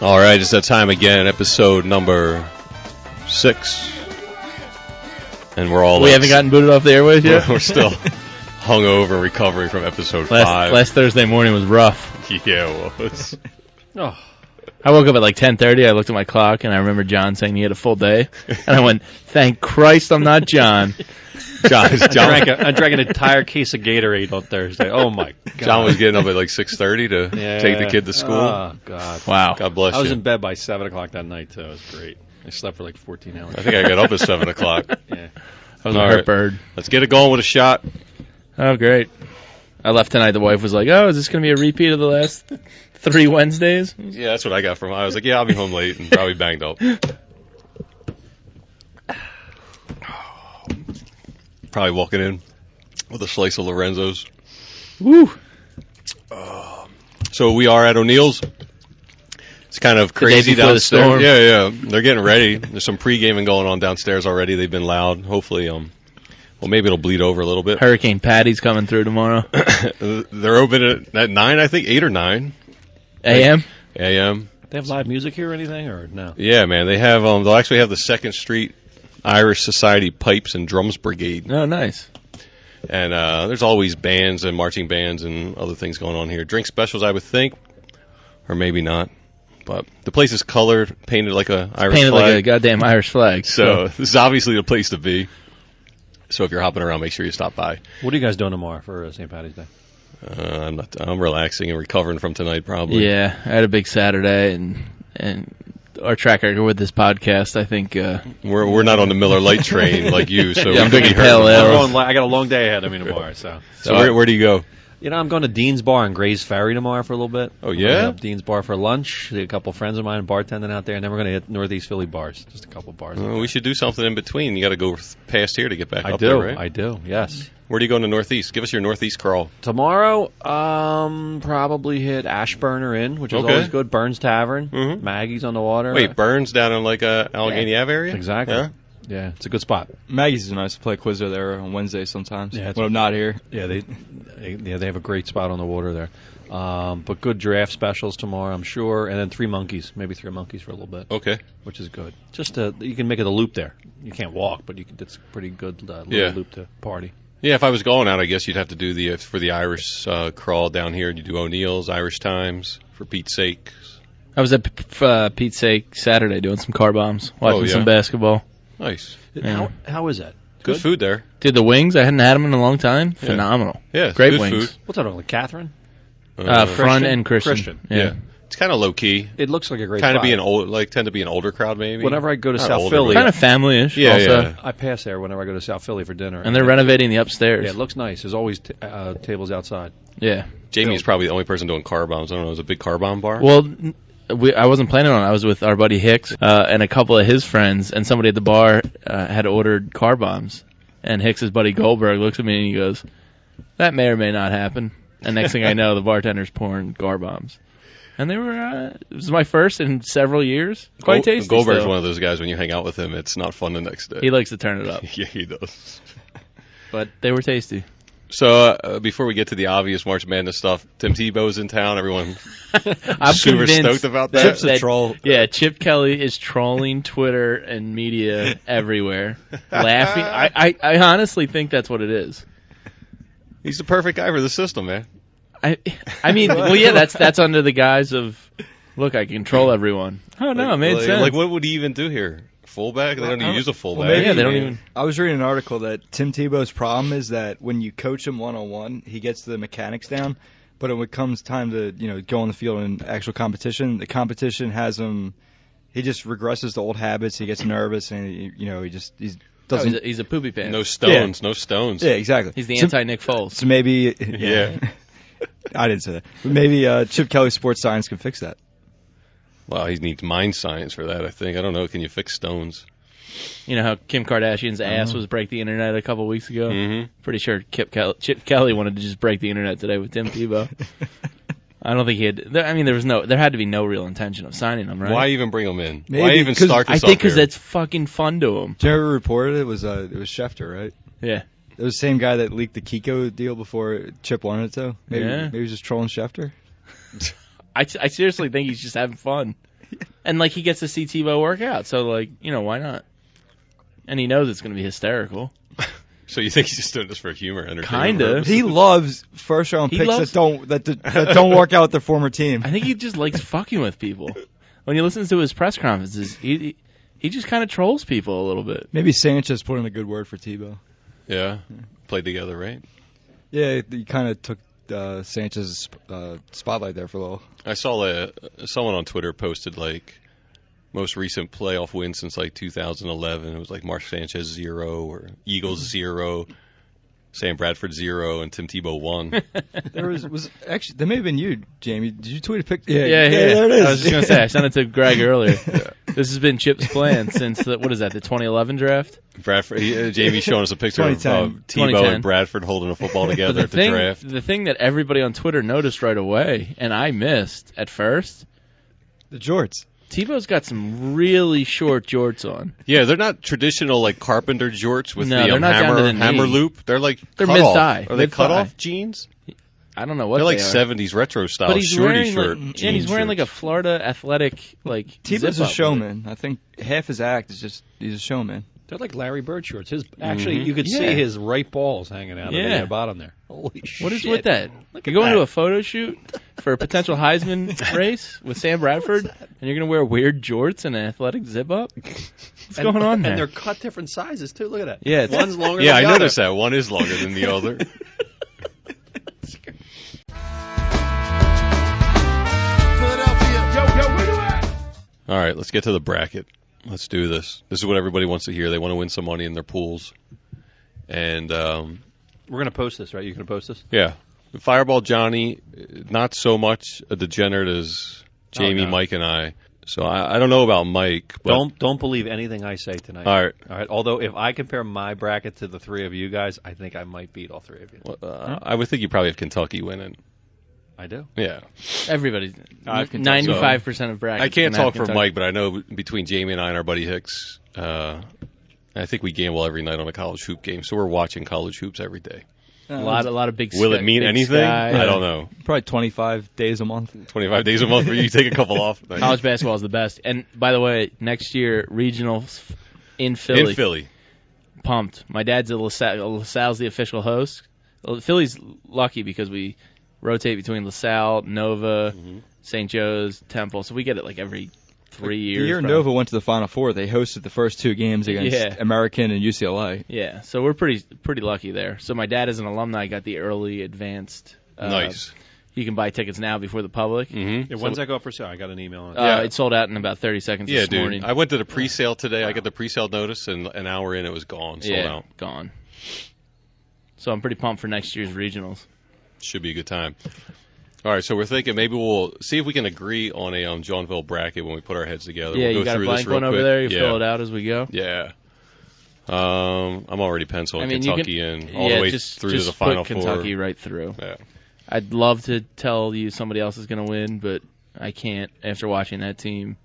All right, it's that time again, episode number 6. And we're all... We haven't gotten booted off the airways yet? We're still hungover, recovering from episode 5. Last Thursday morning was rough. Yeah, it was. Oh. I woke up at like 10:30. I looked at my clock, and I remember John saying he had a full day. And I went, thank Christ I'm not John. I drank an entire case of Gatorade on Thursday. Oh, my God. John was getting up at like 6:30 to take the kid to school. Oh, God. Wow. God bless you. I was in bed by 7 o'clock that night, too. It was great. I slept for like 14 hours. I think I got up at 7 o'clock. Yeah. I was a hurt bird. Let's get it going with a shot. Oh, great. I left tonight. The wife was like, oh, is this going to be a repeat of the last 3 Wednesdays? Yeah, that's what I got from her. I was like, yeah, I'll be home late and probably banged up. Probably walking in with a slice of Lorenzo's. Woo! So we are at O'Neill's. It's kind of crazy downstairs. The storm. Yeah. They're getting ready. There's some pre-gaming going on downstairs already. They've been loud. Hopefully, well, maybe it'll bleed over a little bit. Hurricane Patty's coming through tomorrow. They're open at 9, I think, 8 or 9 a.m. A.m. They have live music here or anything, or no? Yeah, man. They have. They'll actually have the 2nd Street Irish Society Pipes and Drums Brigade. Oh, nice. And there's always bands and marching bands and other things going on here. Drink specials, I would think, or maybe not. But the place is colored, painted like a Irish Painted flag. like a goddamn Irish flag. So this is obviously the place to be. So if you're hopping around, make sure you stop by. What are you guys doing tomorrow for St. Patty's Day? I'm relaxing and recovering from tonight, probably. Yeah, I had a big Saturday, and our track record with this podcast, I think we're not on the Miller Lite train like you. So yeah, I'm drinking hurt. pale ale. I got a long day ahead of me tomorrow. So where do you go? I'm going to Dean's Bar in Grays Ferry tomorrow for a little bit. Oh, yeah? Dean's Bar for lunch. A couple friends of mine bartending out there, and then we're going to hit Northeast Philly bars. Just a couple bars. We should do something in between. You got to go past here to get back up there, right? I do, yes. Where do you go in the Northeast? Give us your Northeast crawl. Tomorrow, probably hit Ashburner Inn, which is always good. Burns Tavern. Mm-hmm. Maggie's on the water. Wait, Burns down in like Allegheny Ave area? Exactly. Yeah, it's a good spot. Maggie's is nice to play Quizzo there on Wednesdays sometimes. Yeah, when I'm not here. Yeah, they have a great spot on the water there. But good draft specials tomorrow, I'm sure, and then 3 Monkeys, maybe 3 Monkeys for a little bit. Okay, which is good. Just you can make it a loop there. You can't walk, but it's a pretty good little loop to party. Yeah, if I was going out, I guess you'd have to do for the Irish crawl down here. You do O'Neill's, Irish Times, for Pete's sake. I was at Pete's sake Saturday doing some car bombs, watching some basketball. Nice. Yeah. How is that? Good food there. Dude, the wings, I hadn't had them in a long time. Phenomenal. Yeah, great good wings. Food. What's that on, Catherine? Front and Christian. Yeah. It's kind of low key. It looks like a great kind of spot. tend to be an older crowd maybe. Whenever I go to Not South older, Philly, kind of family-ish. Yeah, also. yeah. I pass there whenever I go to South Philly for dinner. And they're renovating the upstairs. Yeah, it looks nice. There's always tables outside. Yeah. Jamie's probably the only person doing car bombs. I don't know. It was a big car bomb bar. Well, I wasn't planning on it. I was with our buddy Hicks and a couple of his friends, and somebody at the bar had ordered car bombs. And Hicks's buddy Goldberg looks at me and he goes, that may or may not happen. And next thing I know, the bartender's pouring car bombs. And they were, it was my first in several years. Quite tasty. Goldberg's one of those guys, when you hang out with him, it's not fun the next day. He likes to turn it up. Yeah, he does. But they were tasty. So before we get to the obvious March Madness stuff, Tim Tebow's in town. Everyone I'm super stoked about that. Chip's a troll. Yeah, Chip Kelly is trolling Twitter and media everywhere, laughing. I honestly think that's what it is. He's the perfect guy for the system, man. I mean, well, yeah, that's under the guise of, look, I control everyone. Oh no, it made sense. Like, what would he even do here? Fullback? They don't even use a fullback. Well, yeah, they don't even. I was reading an article that Tim Tebow's problem is that when you coach him one-on-one, he gets the mechanics down, but when it comes time to go on the field in actual competition, the competition has him. He just regresses to old habits. He gets nervous, and he doesn't. He's a poopy pants. No stones. Yeah. No stones. Yeah, exactly. He's the anti-Nick Foles. So maybe. Yeah. I didn't say that. But maybe Chip Kelly Sports Science can fix that. Well, he needs mind science for that, I think. I don't know. Can you fix stones? You know how Kim Kardashian's ass was break the internet a couple weeks ago? Mm-hmm. Pretty sure Chip Kelly wanted to just break the internet today with Tim Tebow. I don't think he had. I mean, there had to be no real intention of signing him, right? Why even bring him in? Maybe, why even start this I think because that's fucking fun to him. Did you ever report it? It was Schefter, right? Yeah. It was the same guy that leaked the Kiko deal before Chip wanted it to. Maybe he was just trolling Schefter. I seriously think he's just having fun. And, like, he gets to see Tebow work out, so, like, why not? And he knows it's going to be hysterical. So you think he's just doing this for humor, entertainment? Kinda. purposes? He loves first-round picks loves- that don't work out with their former team. I think he just likes fucking with people. When he listens to his press conferences, he just kind of trolls people a little bit. Maybe Sanchez put in a good word for Tebow. Yeah. Played together, right? Yeah, he kind of took Sanchez's spotlight there for a little. I saw someone on Twitter posted, like, most recent playoff win since, like, 2011. It was, like, Mark Sanchez 0 or Eagles 0, Sam Bradford 0, and Tim Tebow 1. There was actually, that may have been you, Jamie. Did you tweet a picture? Yeah. There it is. I was just going to say, I sent it to Greg earlier. This has been Chip's plan since, the 2011 draft? Bradford, Jamie's showing us a picture of 2010. Tebow 2010. and Bradford holding a football together But at the draft. the thing that everybody on Twitter noticed right away, and I missed at first, The jorts. Tebow's got some really short jorts on. Yeah, they're not traditional, like, carpenter jorts with No, the they're not down to the hammer knee. loop. They're like They're cut off. mid-thigh. Are they Mid-thigh. cut off jeans? I don't know what They're like they are. 70s retro style But he's shorty wearing shirt. like, jeans and he's wearing like a shirts. Florida athletic like. Tebow's zip a up. showman. I think half his act is just he's a showman. They're like Larry Bird shorts. Actually, you could Yeah. see his right balls hanging out Yeah. of the bottom there. Holy shit. What is with that? You're going to a photo shoot for a potential Heisman race with Sam Bradford, and you're going to wear weird jorts and an athletic zip up? What's going on there? And they're cut different sizes, too. Look at that. Yeah, it's- One's longer Yeah, than I the other. noticed that. One is longer than the other. All right, let's get to the bracket. Let's do this. This is what everybody wants to hear. They want to win some money in their pools. And, We're going to post this, right? You're going to post this? yeah. Fireball Johnny, not so much a degenerate as Jamie, Oh, no. Mike, and I. So I don't know about Mike. But Don't believe anything I say tonight. All right. All right. Although if I compare my bracket to the three of you guys, I think I might beat all three of you. I would think you probably have Kentucky winning. I do. Yeah. everybody. I have Kentucky. 95% of brackets. I can't can have talk for Kentucky. Mike, but I know between Jamie and I and our buddy Hicks, I think we gamble every night on a college hoop game, so we're watching college hoops every day. A lot of big. Will it mean big anything? sky. I don't know. Probably 25 days a month. 25 days a month for you, take a couple off. College basketball is the best. And by the way, next year regionals in Philly. In Philly. Pumped. My dad's LaSalle's the official host. Philly's lucky because we rotate between LaSalle, Nova, St. Joe's, Temple, so we get it like every 3 years. The year probably. Nova went to the Final Four, they hosted the first two games against Yeah. American and UCLA. Yeah, so we're pretty lucky there. So my dad, as an alumni, got the early advanced. Nice. You can buy tickets now before the public. Mm-hmm. Yeah, when's that go up for sale? I got an email on it. Yeah. It sold out in about 30 seconds Yeah, this dude. morning. I went to the pre-sale today. I got the pre-sale notice, and an hour in, it was gone. Sold out. Gone. So I'm pretty pumped for next year's regionals. Should be a good time. All right, so we're thinking maybe we'll see if we can agree on a Jawnville bracket when we put our heads together. Yeah, we'll you go got a through blank this real one over quick. there. You yeah. fill it out as we go. Yeah. I'm already penciling Kentucky in all the way through to the put Final Kentucky Four. right through. Yeah. I'd love to tell you somebody else is going to win, but I can't after watching that team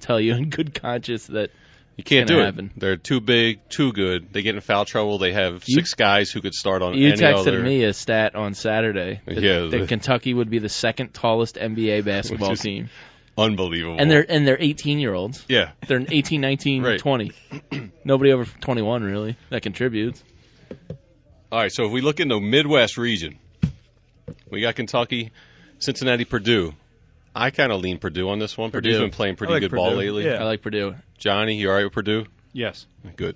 tell you in good conscience that You can't It's do gonna it. happen. They're too big, too good. They get in foul trouble. They have You- 6 guys who could start on you any texted other. me a stat on Saturday that, Yeah, that Kentucky would be the second tallest NBA basketball Which is team. Unbelievable. And they're 18-year-olds. yeah. They're 18, 19, Right. 20. Nobody over 21 really that contributes. All right, so if we look in the Midwest region, we got Kentucky, Cincinnati, Purdue. I kind of lean Purdue on this one. Purdue. Purdue's been playing pretty I like good ball Purdue. lately. Yeah. I like Purdue. Johnny, you all right with Purdue? Yes. Good.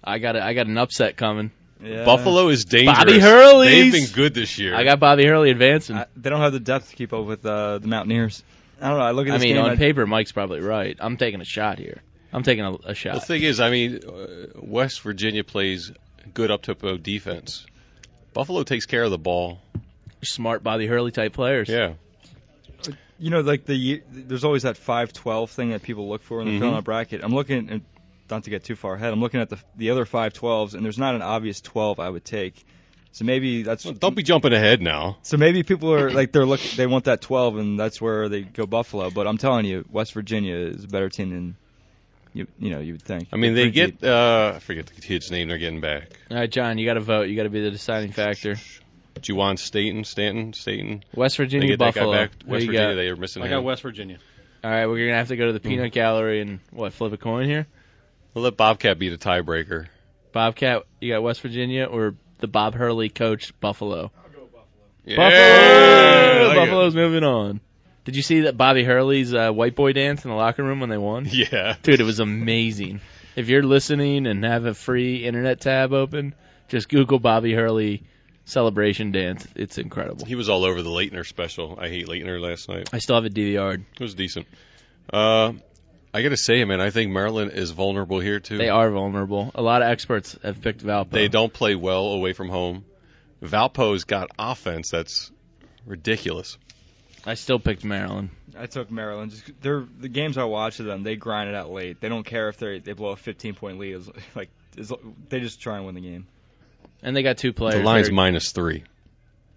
I got an upset coming. Yeah. Buffalo is dangerous. Bobby Hurley's. They've been good this year. I got Bobby Hurley advancing. They don't have the depth to keep up with the Mountaineers. I don't know. I look at I this mean, game. on paper, Mike's probably right. I'm taking a shot here. I'm taking a shot. The thing is, I mean, West Virginia plays good up-tempo defense. Buffalo takes care of the ball. Smart Bobby Hurley type players. Yeah. You know, like there's always that 5-12 thing that people look for in the Mhm. fill-in bracket. I'm looking, and not to get too far ahead, I'm looking at the other 5-12s, and there's not an obvious 12 I would take. So maybe that's. Well, don't be jumping ahead now. So maybe people are like they want that 12, and that's where they go Buffalo. But I'm telling you, West Virginia is a better team than you would think. I mean, they They're get I forget the kid's name they're getting back. All right, John, you got to vote. You got to be the deciding factor. Juwan Stanton. West They Virginia, get that Buffalo. guy back. Who West you Virginia, got? they are missing I him. got West Virginia. All right, we're going to have to go to the peanut gallery and, flip a coin here? We'll let Bobcat be the tiebreaker. Bobcat, you got West Virginia or the Bob Hurley coached Buffalo? I'll go Buffalo. Yeah! Buffalo! Like Buffalo's moving on. Did you see that Bobby Hurley's white boy dance in the locker room when they won? Yeah. Dude, it was amazing. If you're listening and have a free internet tab open, just Google Bobby Hurley celebration dance. It's incredible. He was all over the Leitner special. I Hate Leitner last night. I still have it DVR'd. It was decent. I got to say, man, I think Maryland is vulnerable here, too. They are vulnerable. A lot of experts have picked Valpo. They don't play well away from home. Valpo's got offense that's ridiculous. I still picked Maryland. I took Maryland. The games I watch of them, they grind it out late. They don't care if they blow a 15-point lead. They just try and win the game. And they got 2 players. The line's -3.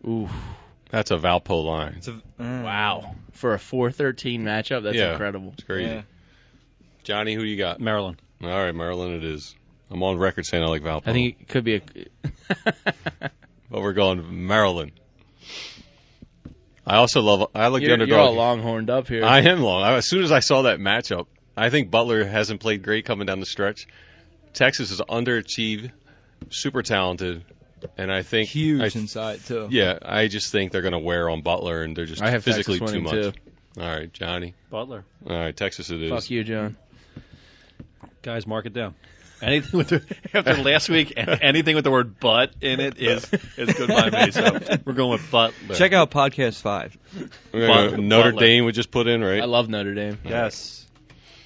Ooh. That's a Valpo line. Wow. For a 4-13 matchup, that's incredible. It's crazy. Yeah. Johnny, who you got? Maryland. All right, Maryland it is. I'm on record saying I like Valpo. I think it could be a... But we're going Maryland. I like the underdog. You're all longhorned up here. I am long. As soon as I saw that matchup, I think Butler hasn't played great coming down the stretch. Texas is underachieved, super talented, and I think huge inside too. Yeah, I just think they're going to wear on Butler, and they're just physically too much. Too. All right, Johnny. Butler. All right, Texas it is. Fuck you, John. Guys, mark it down. Anything with after last week, anything with the word "but" in it is good by me. So we're going with Butler. Check out podcast 5. Notre Dame would just put in, right? I love Notre Dame. Yes.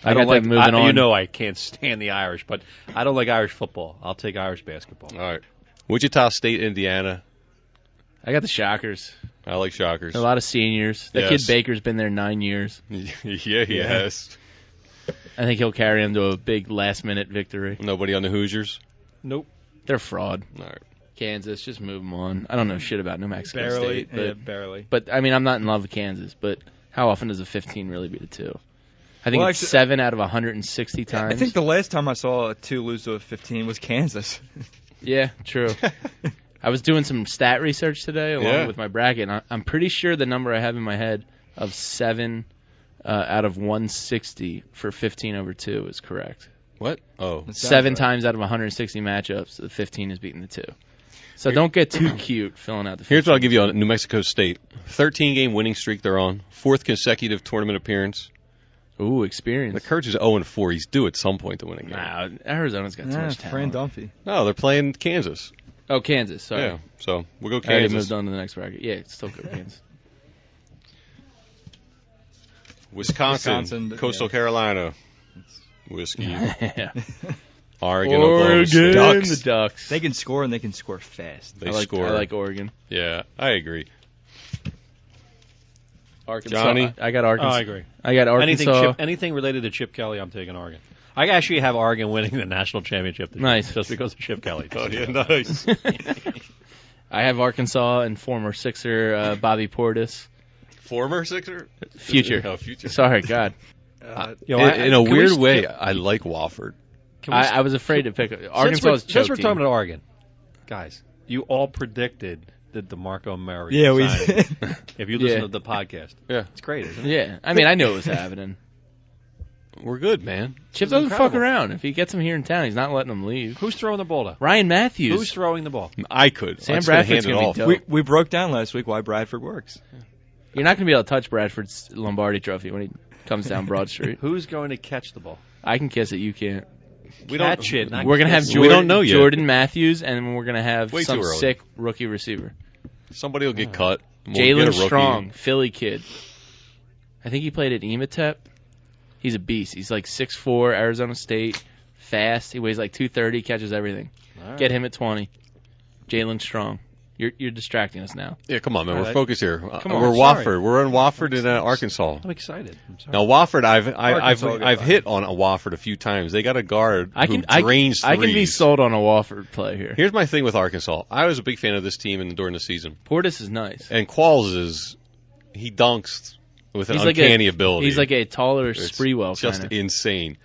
I don't like moving on. You know I can't stand the Irish, but I don't like Irish football. I'll take Irish basketball. All right. Wichita State, Indiana. I got the Shockers. I like Shockers. A lot of seniors. That kid Baker's been there 9 years. Yeah, he has. I think he'll carry him to a big last-minute victory. Nobody on the Hoosiers? Nope. They're fraud. All right. Kansas, just move them on. I don't know shit about New Mexico State. But, barely. But, I mean, I'm not in love with Kansas, but how often does a 15 really beat a 2? I think it's actually, 7 out of 160 times. I think the last time I saw a 2 lose to a 15 was Kansas. Yeah, true. I was doing some stat research today along with my bracket, and I'm pretty sure the number I have in my head of 7 out of 160 for 15 over 2 is correct. What? Oh. 7 times out of 160 matchups, the 15 is beating the 2. So don't get too cute filling out the 15. Here's what I'll give you on New Mexico State. 13-game winning streak they're on. 4th consecutive tournament appearance. Ooh, experience. The coach is 0-4. He's due at some point to win a game. Nah, Arizona's got too much Fran talent. Dunphy. No, they're playing Kansas. Oh, Kansas, sorry. Yeah, so we'll go I already Kansas. moved on to the next bracket. Yeah, still go Kansas. Wisconsin, Coastal Carolina. Whiskey. Yeah. Oregon, Oklahoma State. Ducks. The Ducks. They can score and they can score fast. They I score. like Oregon. Yeah, I agree. Arkansas. Johnny? I got Arkansas. Oh, I agree. I got Arkansas. Anything related to Chip Kelly, I'm taking Oregon. I actually have Oregon winning the national championship this Nice. year, just because of Chip Kelly. Oh, yeah, nice. I have Arkansas and former Sixer Bobby Portis. Former Sixer? Future. Oh, future. Sorry, God. In a weird way, I like Wofford. I was afraid to pick Arkansas. Is Since we're choke talking team. about Oregon, guys, you all predicted the DeMarco Murray. Yeah, we signing. did. If you listen Yeah. to the podcast, Yeah. it's great, isn't it? Yeah, I mean, I knew it was happening. We're good, man. Chip doesn't fuck around. If he gets him here in town, he's not letting him leave. Who's throwing the ball though? Ryan Matthews. Who's throwing the ball? I could. Sam I'm just gonna Bradford's hand it gonna off. be dope. We broke down last week why Bradford works. You're not going to be able to touch Bradford's Lombardi trophy when he comes down Broad Street. Who's going to catch the ball? I can kiss it. You can't. We Catch it. not We're going to have kiss it. Jordan, We don't know yet. Jordan Matthews, and we're going to have Way some too early. sick rookie receiver. Somebody will get cut. We'll get a Jalen rookie. Strong, Philly kid. I think he played at Ematep. He's a beast. He's like 6'4", Arizona State, fast. He weighs like 230, catches everything. All right. Get him at 20. Jalen Strong. You're distracting us now. Yeah, come on, man. All We're right. focused here. Come on, We're sorry. Wofford. We're in Wofford in Arkansas. I'm excited. I'm sorry. Now Wofford, Arkansas will get I've by. hit on a Wofford a few times. They got a guard I who can drains I can be threes. sold on a Wofford play here. Here's my thing with Arkansas. I was a big fan of this team during the season. Portis is nice. And Qualls he dunks with an He's like uncanny ability. He's like a taller It's Spreewell just kind of. insane.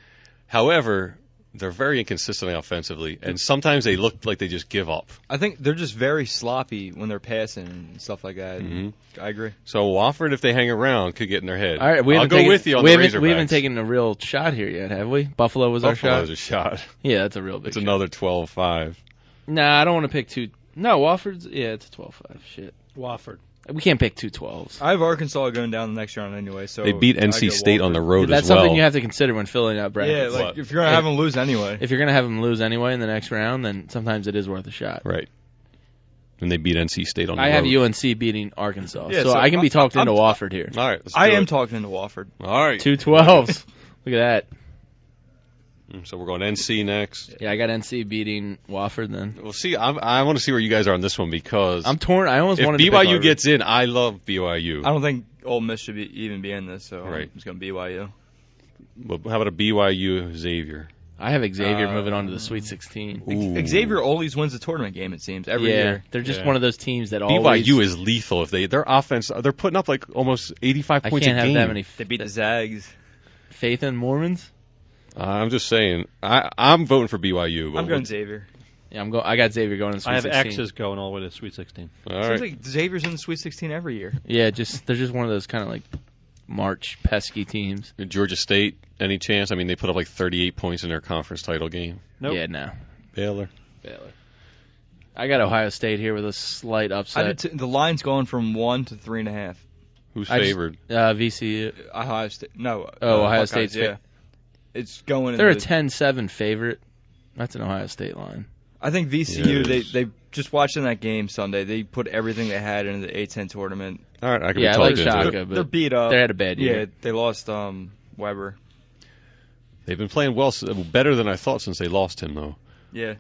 However, they're very inconsistent offensively, and sometimes they look like they just give up. I think they're just very sloppy when they're passing and stuff like that. Mhm. I agree. So Wofford, if they hang around, could get in their head. All right, I'll go with you on the Razorbacks. We haven't taken a real shot here yet, have we? Buffalo was our shot. Buffalo's a shot. Yeah, that's a real big. It's shot. another 12-5. Nah, I don't want to pick two. No, Wofford's. Yeah, it's a 12-5. Shit, Wofford. we can't pick 2 12s. I have Arkansas going down the next round anyway. So They beat I NC go State on the Wofford. road That's as well. something you have to consider when filling out Yeah, brackets. like What? if you're gonna have them lose anyway. If you're gonna have them lose anyway in the next round, then sometimes it is worth a shot. Right. And they beat NC State on the I road. have UNC beating Arkansas, Yeah, so so I can be talked into I'm- Wofford here. All right, let's I do am it. talking into Wofford. All right. 2 12s. Look at that. So we're going NC next. Yeah, I got NC beating Wofford then. Well, see, I want to see where you guys are on this one because I'm torn. I almost if wanted to pick BYU Harvard. gets in, I love BYU. I don't think Ole Miss should even be in this, so Right. it's going to be BYU. But how about a BYU Xavier? I have Xavier moving on to the Sweet 16. Ooh. Xavier always wins the tournament game, it seems, every year. They're just Yeah. one of those teams that BYU always. is lethal. If their offense, they're putting up like almost 85 I points can't a have game. that many They beat the Zags. faith in Mormons. I'm just saying. I'm voting for BYU. But I'm going Xavier. Yeah, I got Xavier going to the Sweet I have 16. X's going all the way to the Sweet 16. All Seems right. like Xavier's in the Sweet 16 every year. Yeah, they're just one of those kind of like March pesky teams. Georgia State, any chance? I mean, they put up like 38 points in their conference title game. Nope. Yeah, no. Baylor. I got Ohio State here with a slight upset. The line's going from 1 to 3.5. Who's I just- favored? VCU. Ohio State. No. Ohio Buckeyes, State's yeah. It's going. They're in a the, 10-7 favorite. That's an Ohio State line. I think Yeah, VCU. it is. They just watching that game Sunday. They put everything they had into the A-10 tournament. All right, I can Yeah, I be like talked into Shaka. it. Yeah, but They're beat up. They had a bad year. Yeah, they lost Weber. They've been playing well, better than I thought since they lost him, though. Yeah.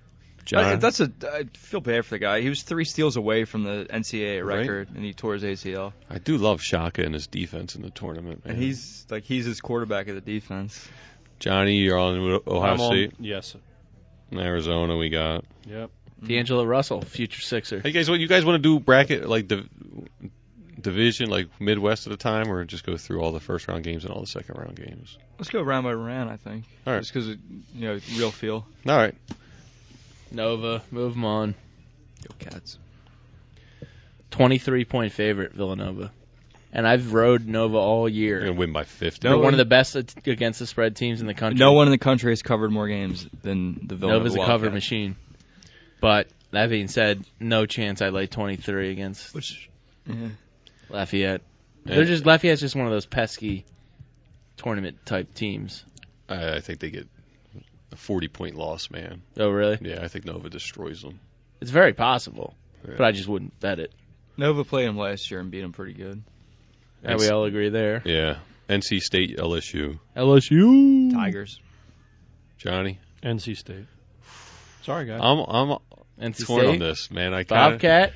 John, I feel bad for the guy. He was 3 steals away from the NCAA Right. record, and he tore his ACL. I do love Shaka and his defense in the tournament, man. And he's his quarterback of the defense. Johnny, you're on Ohio I'm on- State. Yes. Arizona, we got. Yep. D'Angelo Russell, future Sixer. Hey guys, what you guys want to do? Bracket like division, like Midwest at a time, or just go through all the first round games and all the second round games? Let's go round by round, I think. All right. Just because, real feel. All right. Nova, move them on. Go Cats. 23-point favorite, Villanova. And I've rode Nova all We're year. gonna win by 50. They're one of the best against the spread teams in the country. No one in the country has covered more games than the Villanova Nova's a cover Wildcats. machine. But that being said, no chance I lay 23 against Lafayette. Lafayette's just one of those pesky tournament type teams. I think they get a 40-point loss, man. Oh, really? Yeah, I think Nova destroys them. It's very possible, Yeah. but I just wouldn't bet it. Nova played him last year and beat him pretty good. And we all agree there. Yeah. NC State, LSU. LSU. Tigers. Johnny, NC State. Sorry, guys. I'm NC torn on State. this, man. I kinda, Bobcat.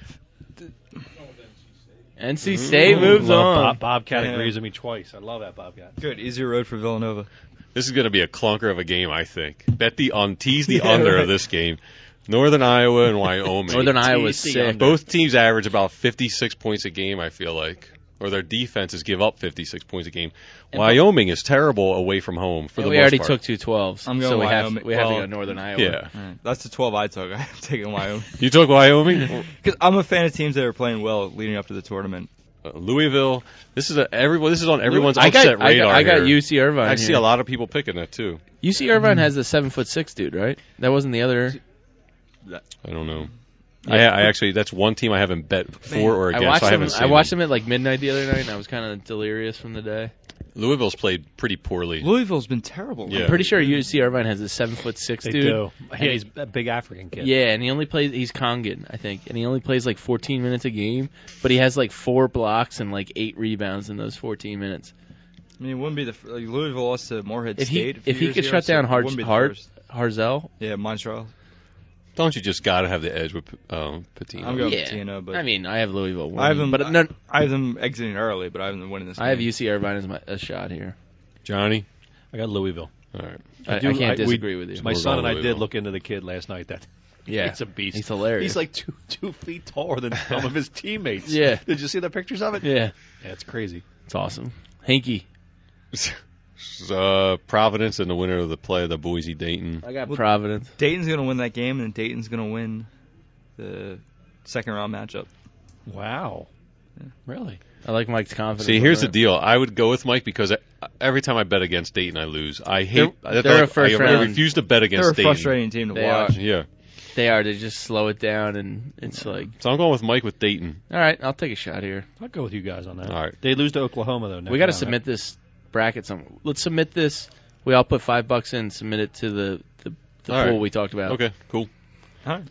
NC State moves on. Bobcat Yeah. agrees with me twice. I love that Bobcat. Good. Easier road for Villanova. This is going to be a clunker of a game, I think. Tease the under of this game. Northern Iowa and Wyoming. Northern Iowa's TC sick. under. Both teams average about 56 points a game, I feel like. Or their defenses give up 56 points a game. And Wyoming is terrible away from home for the we most already part. took 2 12s. I'm going so Wyoming. we have to Well, go Northern Iowa. Yeah. All right. That's the 12 I took. I'm taking Wyoming. You took Wyoming? Because I'm a fan of teams that are playing well leading up to the tournament. Louisville. This is on everyone's I upset got radar. I got here. UC Irvine. I see here. a lot of people picking that too. UC Irvine has the 7'6" dude, right? That wasn't the other. I don't know. Yeah. I actually that's one team I haven't bet for or I against. watched So I them. haven't seen I watched them. them at like midnight the other night, and I was kind of delirious from the day. Louisville's played pretty poorly. Louisville's been terrible. Yeah. I'm pretty sure UC Irvine has a 7'6" They dude. do. And Yeah, he's a big African kid. Yeah, and he only plays. He's Congan, I think, and he only plays like 14 minutes a game. But he has like 4 blocks and like 8 rebounds in those 14 minutes. I mean, it wouldn't be Louisville lost to Morehead State. If he could shut down Harzel, Yeah, Montreal. Don't you just got to have the edge with Patino? I'm going yeah. Patino, but I mean, I have Louisville winning, I have them. but no, I have them exiting early, but I have them winning this. I have game. UC Irvine as a shot here. Johnny? I got Louisville. All right. I do- can't we- disagree with you. My We're son and going I Louisville. did look into the kid last night. That Yeah, he's a beast. He's hilarious. He's like two feet taller than some of his teammates. Yeah. Did you see the pictures of it? Yeah, Yeah, it's crazy. it's awesome. Hinky. Providence and the winner of the Boise Dayton. I got Providence. Dayton's going to win that game, and Dayton's going to win the second-round matchup. Wow. Yeah. Really? I like Mike's confidence. See, here's the deal. I would go with Mike because every time I bet against Dayton, I lose. I hate. They're a first I round. refuse to bet against They're a Dayton. frustrating team to They watch. Yeah. They are. They just slow it down, and it's like, So I'm going with Mike with Dayton. all right, I'll take a shot here. I'll go with you guys on that. All right. They lose to Oklahoma, though. We got to submit this bracket. Let's submit this. We all put $5 in. Submit it to the All pool right. we talked about. Okay, cool. All right.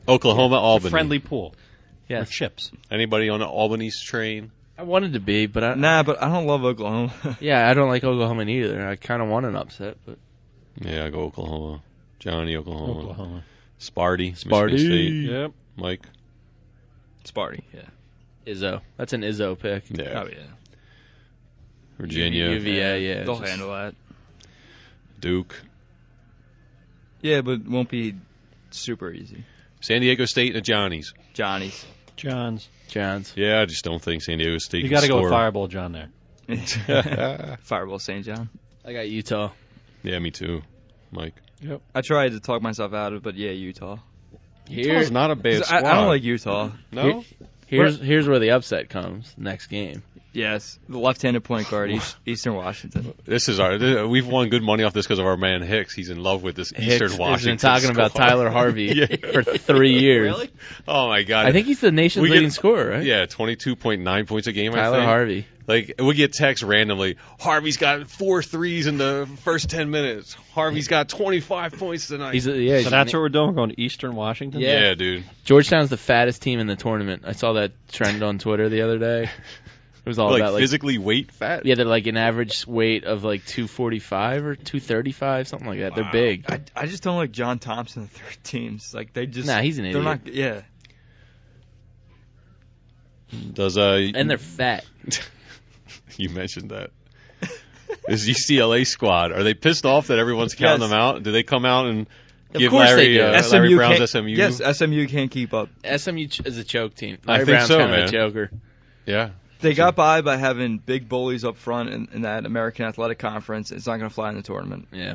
Oklahoma, Albany. Friendly pool. Yes. With chips. Anybody on the Albany's train? I wanted to be, but I But I don't love Oklahoma. yeah, I don't like Oklahoma either. I kind of want an upset, but Yeah, I go Oklahoma. Johnny, Oklahoma. Oklahoma. Sparty. Sparty. Michigan State. Yep. Mike. Sparty, yeah. Izzo. That's an Izzo pick. Yeah. Oh, yeah. Virginia. UVA, yeah. They'll just- handle that. Duke. Yeah, but it won't be super easy. San Diego State and Johnny's. Johnny's. John's. John's. Yeah, I just don't think San Diego State You can got to go with score. Fireball John there. Fireball St. John. I got Utah. Yeah, me too. Mike. I tried to talk myself out of it, but yeah, Utah. Utah's not a bad 'Cause squad. I don't like Utah. No? Here's where the upset comes. Next game. Yes, the left-handed point guard, Eastern Washington. This is we've won good money off this because of our man Hicks. He's in love with this Hicks Eastern has Washington been talking about squad. Tyler Harvey Yeah. for 3 years. Really? Oh my God! I think he's the nation's We get- leading scorer, right? Yeah, 22.9 points a game. I Tyler think. Harvey. Like we get texts randomly. Harvey's got 4 threes in the first 10 minutes. Harvey's got 25 points tonight. He's So that's what what we're doing? We're going to Eastern Washington? Yeah. yeah, dude. Georgetown's the fattest team in the tournament. I saw that trend on Twitter the other day. It was all Like about like physically weight fat. yeah, they're like an average weight of like 245 or 235, something like that. They're big. I just don't like John Thompson, the third teams. Like they just. Nah, he's an They're idiot. not. Yeah. Does And they're fat. you mentioned that. This UCLA squad, are they pissed off that everyone's counting Yes. them out? Do they come out and Of give course they Larry, do. Larry Brown's can't- SMU? Yes, SMU can't keep up. SMU is a choke team. I Larry think Brown's so, kind of man. a choker. Yeah. They got by having big bullies up front in that American Athletic Conference. It's not going to fly in the tournament. Yeah.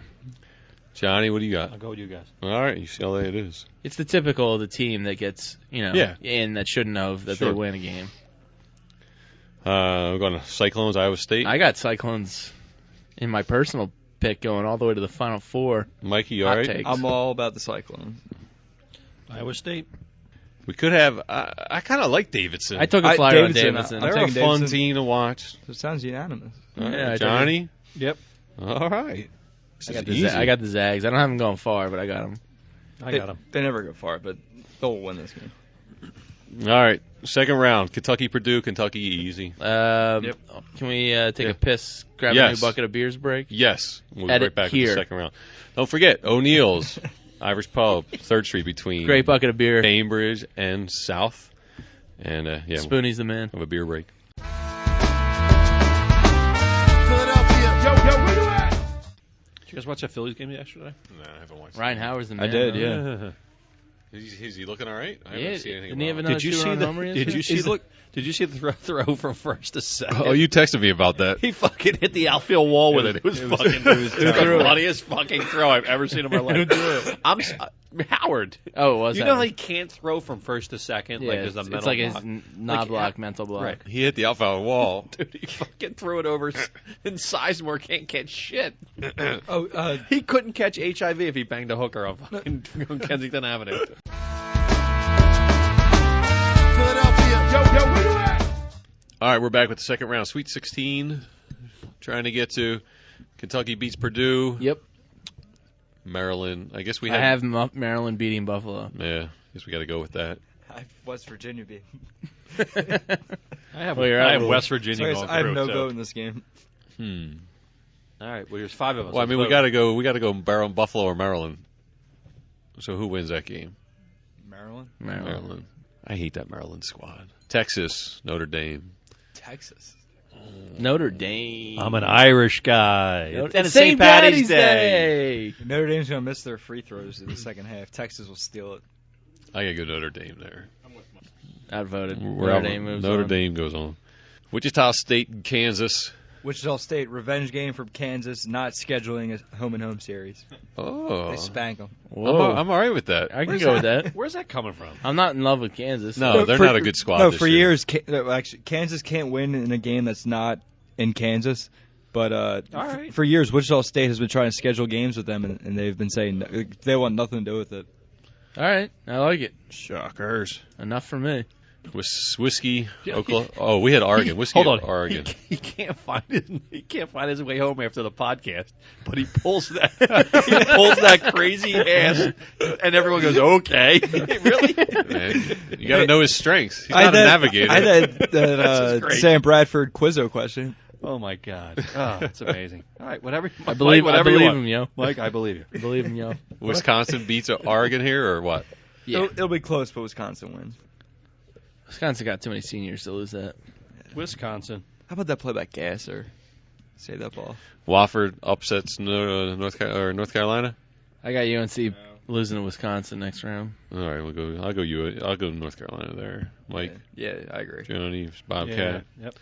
Johnny, what do you got? I'll go with you guys. All right, UCLA it is. It's the typical of the team that gets, Yeah. in that shouldn't have, that Sure. they win a game. We're going to Cyclones, Iowa State. I got Cyclones in my personal pick going all the way to the Final Four. Mikey, you all Hot right? take. I'm all about the Cyclones. Iowa State. We could have. I kind of like Davidson. I took a flyer on Davidson, Davidson. They're I'm a taking fun Davidson. team to watch. It sounds unanimous. All right, Yeah, I took Johnny. Yep. All right. This I is got, the easy. I got the Zags. I don't have them going far, but I got them. I got him. They never go far, but they'll win this game. All right, second round. Kentucky, Purdue. Kentucky easy. Can we take Yeah. a piss, grab a Yes. new bucket of beers break? Yes, we'll be Edit right back to here. the second round. Don't forget O'Neill's Irish Pub, 3rd Street between Great bucket of beer. Bainbridge and South. And yeah, we'll Spoonie's the man. have a beer break. Did you guys watch that Phillies game yesterday? No, I haven't watched. Ryan Howard's the man. I did, though. yeah. Is he looking all right? I Yeah, haven't seen anything didn't he have about another Did you see two-run the? homer Did yesterday? you see the? Did you see the throw from first to second? Oh, you texted me about that. He fucking hit the outfield wall with it. It was fucking the funniest fucking throw I've ever seen in my life. Howard. Oh, it was You that know one. how he can't throw from first to second? Yeah, like there's a it's mental like block. his knob block, mental block. Right. He hit the outfield wall. Dude, he fucking threw it over, and Sizemore can't catch shit. Oh, He couldn't catch HIV if he banged a hooker on fucking on Kensington Avenue. All right, we're back with the second round. Sweet 16. Trying to get to Kentucky beats Purdue. Yep. Maryland. I guess we I have Maryland beating Buffalo. Yeah, I guess we got to go with that. I have West Virginia beat. I have, Well, you're I out. have West Virginia Sorry, going I have through, no so. vote in this game. All right, well, there's 5 of us. Well, I mean, we got to go. We got to go Buffalo or Maryland. So who wins that game? Maryland? Maryland. I hate that Maryland squad. Texas, Notre Dame. Texas. Notre Dame. I'm an Irish guy. Notre- And it's St. Patty's Day. Notre Dame's going to miss their free throws in the second half. Texas will steal it. I got to go Notre Dame there. Outvoted. We're Notre out. Dame moves Notre on. Dame goes on. Wichita State and Kansas. Wichita State revenge game from Kansas, not scheduling a home-and-home series. Oh. They spank them. Whoa. I'm all right with that. I can go with that. Where's that coming from? I'm not in love with Kansas. No, they're not a good squad No, this for year. years, actually, Kansas can't win in a game that's not in Kansas. But All right. for years, Wichita State has been trying to schedule games with them, and they've been saying they want nothing to do with it. All right, I like it. Shockers. Enough for me. Whiskey, Oklahoma. Oh, we had Oregon. Whiskey, Hold on. Oregon. He can't find his way home after the podcast, but he pulls that crazy ass, and everyone goes, "Okay, really?" Man, you got to know his strengths. He's I not a had navigator. I had This that is great. Sam Bradford Quizzo question. Oh my God, that's amazing. All right, whatever. I believe you want. him, yo. Mike, I believe you. I believe him, yo. Wisconsin beats Oregon here, or what? Yeah. It'll be close, but Wisconsin wins. Wisconsin got too many seniors to lose that. Wisconsin. How about that play by Gasser? Save that ball. Wofford upsets North Carolina. I got UNC losing to Wisconsin next round. All right, we'll go. I'll go North Carolina there. Mike, Yeah, I agree. Johnny, Bobcat, Yep.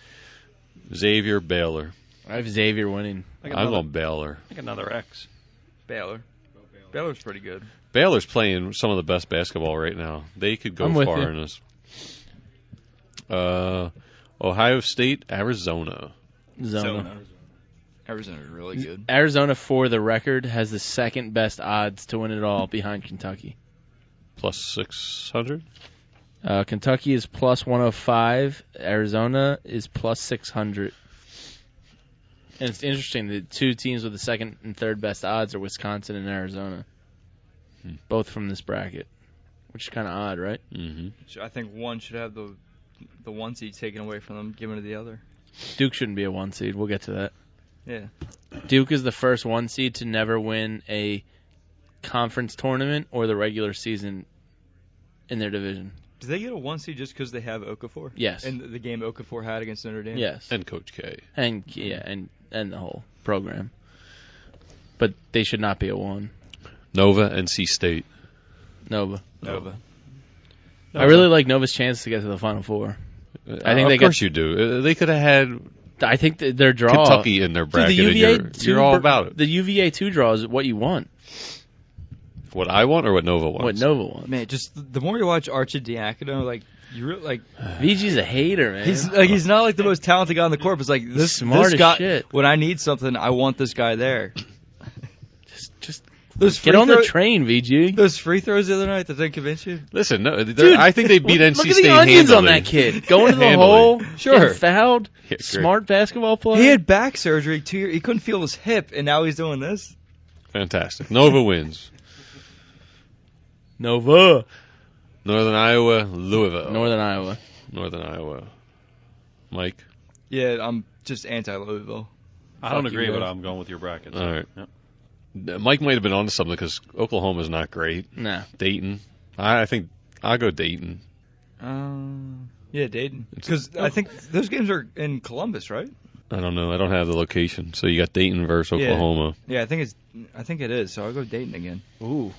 Xavier, Baylor. I have Xavier winning. I got I'm another, going Baylor. I got another X. Baylor. Baylor's pretty good. Baylor's playing some of the best basketball right now. They could go I'm with far you. in this. Ohio State, Arizona. Zona. Arizona's really good. Arizona, for the record, has the second best odds to win it all behind Kentucky. Plus 600. Kentucky is plus 105. Arizona is plus 600. And it's interesting, the two teams with the second and third best odds are Wisconsin and Arizona. Both from this bracket, which is kind of odd, right? Mm-hmm. I think one should have the one seed taken away from them, given to the other. Duke shouldn't be a one seed. We'll get to that. Yeah. Duke is the first one seed to never win a conference tournament or the regular season in their division. Do they get a one seed just because they have Okafor? Yes. And the game Okafor had against Notre Dame? Yes. And Coach K. And the whole program. But they should not be a one. Nova, NC State. Nova. Nova. I really like Nova's chance to get to the Final Four. I think of course you do. They could have had I think that their draw Kentucky in their bracket. Dude, the UVA and you're all about it. The UVA 2 draw is what you want. What I want or what Nova wants? What Nova wants. Man, just the more you watch Arcidiacono, like you really like VG's a hater, man. he's not like the most talented guy on the court, but it's like this smart as guy. shit. When I need something, I want this guy there. Just Those get free on the throw- train, VG. Those free throws the other night that didn't convince you. Listen, no, Dude, I think they beat NC look at State the onions handily. on that kid. Going to the Handily. hole, Sure. getting fouled, Yeah, great. smart basketball player. He had back surgery 2 years. He couldn't feel his hip, and now he's doing this. Fantastic. Nova wins. Nova. Northern Iowa, Louisville. Northern Iowa. Northern Iowa. Mike? Yeah, I'm just anti-Louisville. I don't Fuck you agree, but guys. I'm going with your brackets. All right. Yep. Mike might have been onto something because Oklahoma's not great. Nah. Dayton. I think I'll go Dayton. Yeah, Dayton. Because I think those games are in Columbus, right? I don't know. I don't have the location. So you got Dayton versus Yeah. Oklahoma. Yeah, I think it is. So I'll go Dayton again. Ooh.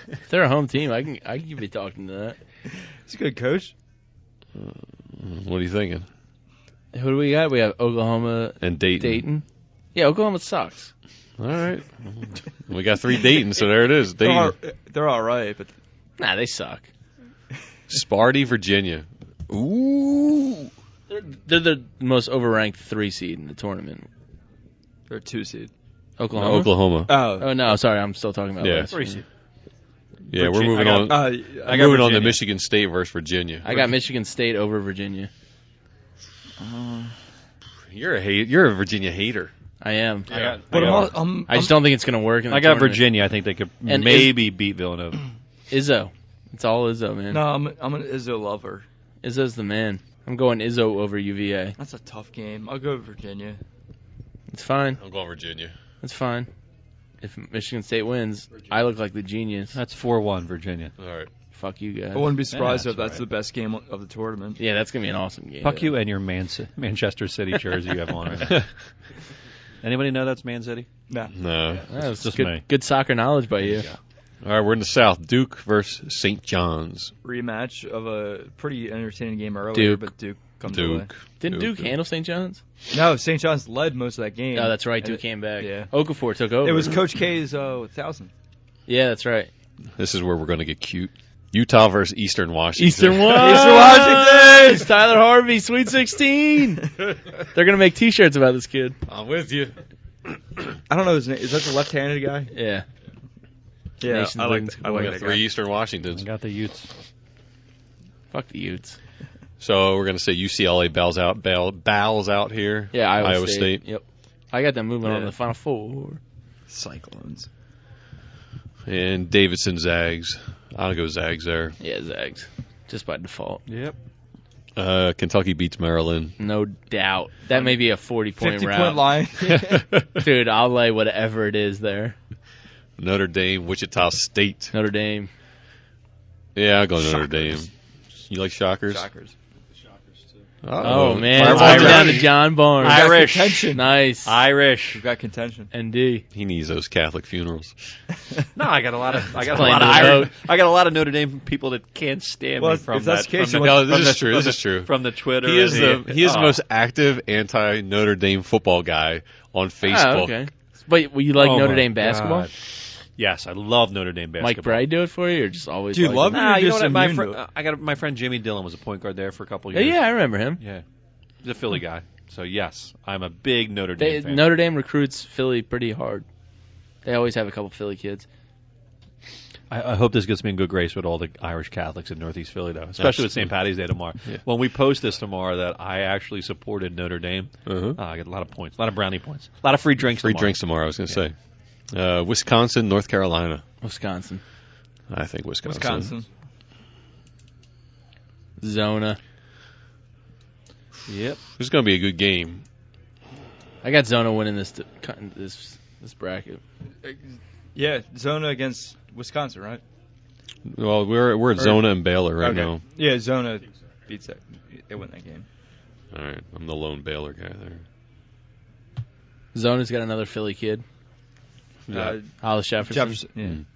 If they're a home team, I can be talking to that. He's a good coach. What are you thinking? Who do we got? We have Oklahoma, And Dayton. Dayton. Yeah, Oklahoma sucks. All right. We got 3 Dayton, so there it is. Dayton. They're all right, but Nah, they suck. Sparty, Virginia. Ooh. They're the most overranked 3 seed in the tournament. they're a 2 seed. Oklahoma. No, Oklahoma. Oh no, sorry, I'm still talking about Yeah. last 3 year. seed. Yeah, we're Virginia- moving I on. got- I'm moving on to Michigan State versus Virginia. I got Michigan State over Virginia. You're a Virginia hater. I am. But I just don't think it's going to work in the I got tournament. Virginia. I think they could And maybe beat Villanova. Izzo. It's all Izzo, man. No, I'm an Izzo lover. Izzo's the man. I'm going Izzo over UVA. That's a tough game. I'll go Virginia. It's fine. I'm going Virginia. It's fine. If Michigan State wins, I look like the genius. That's 4-1 Virginia. All right. Fuck you guys. I wouldn't be surprised Yeah, if that's that's the best game of the tournament. Yeah, that's going to be an awesome game. Fuck you and your Manchester City jersey you have on right now. Anybody know that's Man City? Nah. No. That's just good, me. good soccer knowledge by you. All right, we're in the South. Duke versus St. John's. Rematch of a pretty entertaining game earlier, Duke. but Duke comes away. Duke. Didn't Duke handle St. John's? No, St. John's led most of that game. Oh, that's right. And Duke came back. Yeah. Okafor took over. It was Coach K's 1,000. Yeah, that's right. This is where we're going to get cute. Utah versus Eastern Washington. Eastern Washington! It's Tyler Harvey, Sweet 16. They're going to make T-shirts about this kid. I'm with you. I don't know his name. Is that the left-handed guy? Yeah. Yeah, Nation's I like Wings. that. I like that Three guy. Eastern I Washingtons. got the Utes. Fuck the Utes. So we're going to say UCLA bows out here. Yeah, Iowa State. State. Yep. I got them moving on to Yeah. the Final Four. Cyclones. And Davidson Zags. I'll go Zags there. Yeah, Zags. Just by default. Yep. Kentucky beats Maryland. No doubt. That may be a 40-point 50-point round. line. Dude, I'll lay whatever it is there. Notre Dame, Wichita State. Notre Dame. Yeah, I'll go Notre Shockers. Dame. You like Shockers? Shockers. Oh, man. Fireball It's coming down to Johnny. John Barnes. Irish. Contention. Nice. Irish. We've got contention. ND. He needs those Catholic funerals. No, I got a lot of playing to the vote. I got a lot of Notre Dame people that can't stand Well, me if from that's that. the case, from you the- No, from this the- is true. from This the- is true. From the Twitter. He is and the most active anti Notre Dame football guy on Facebook. Oh, okay. But you like Oh, Notre my Dame basketball? God. Yes, I love Notre Dame basketball. Mike Bray do it for you, or just always? Do you like love it? it? Nah, you know Just what? My immune friend, to it. I got my friend Jimmy Dillon was a point guard there for a couple Yeah, years. yeah, I remember him. Yeah. He's a Philly guy. So yes, I'm a big Notre Dame fan. Notre Dame recruits Philly pretty hard. They always have a couple Philly kids. I hope this gets me in good grace with all the Irish Catholics in Northeast Philly, though, especially with St. Patty's Day tomorrow. Yeah. When we post this tomorrow that I actually supported Notre Dame, Uh-huh. I get a lot of points, a lot of brownie points, a lot of free drinks. Free tomorrow. drinks tomorrow, I was going to say. Wisconsin, North Carolina. Wisconsin. I think Wisconsin. Wisconsin. Zona. Yep. This is going to be a good game. I got Zona winning this bracket. Yeah, Zona against Wisconsin, right? Well, we're at Zona and Baylor right Okay. now. Yeah, Zona beats that. They win that game. All right, I'm the lone Baylor guy there. Zona's got another Philly kid. Hollis Jefferson. Jefferson.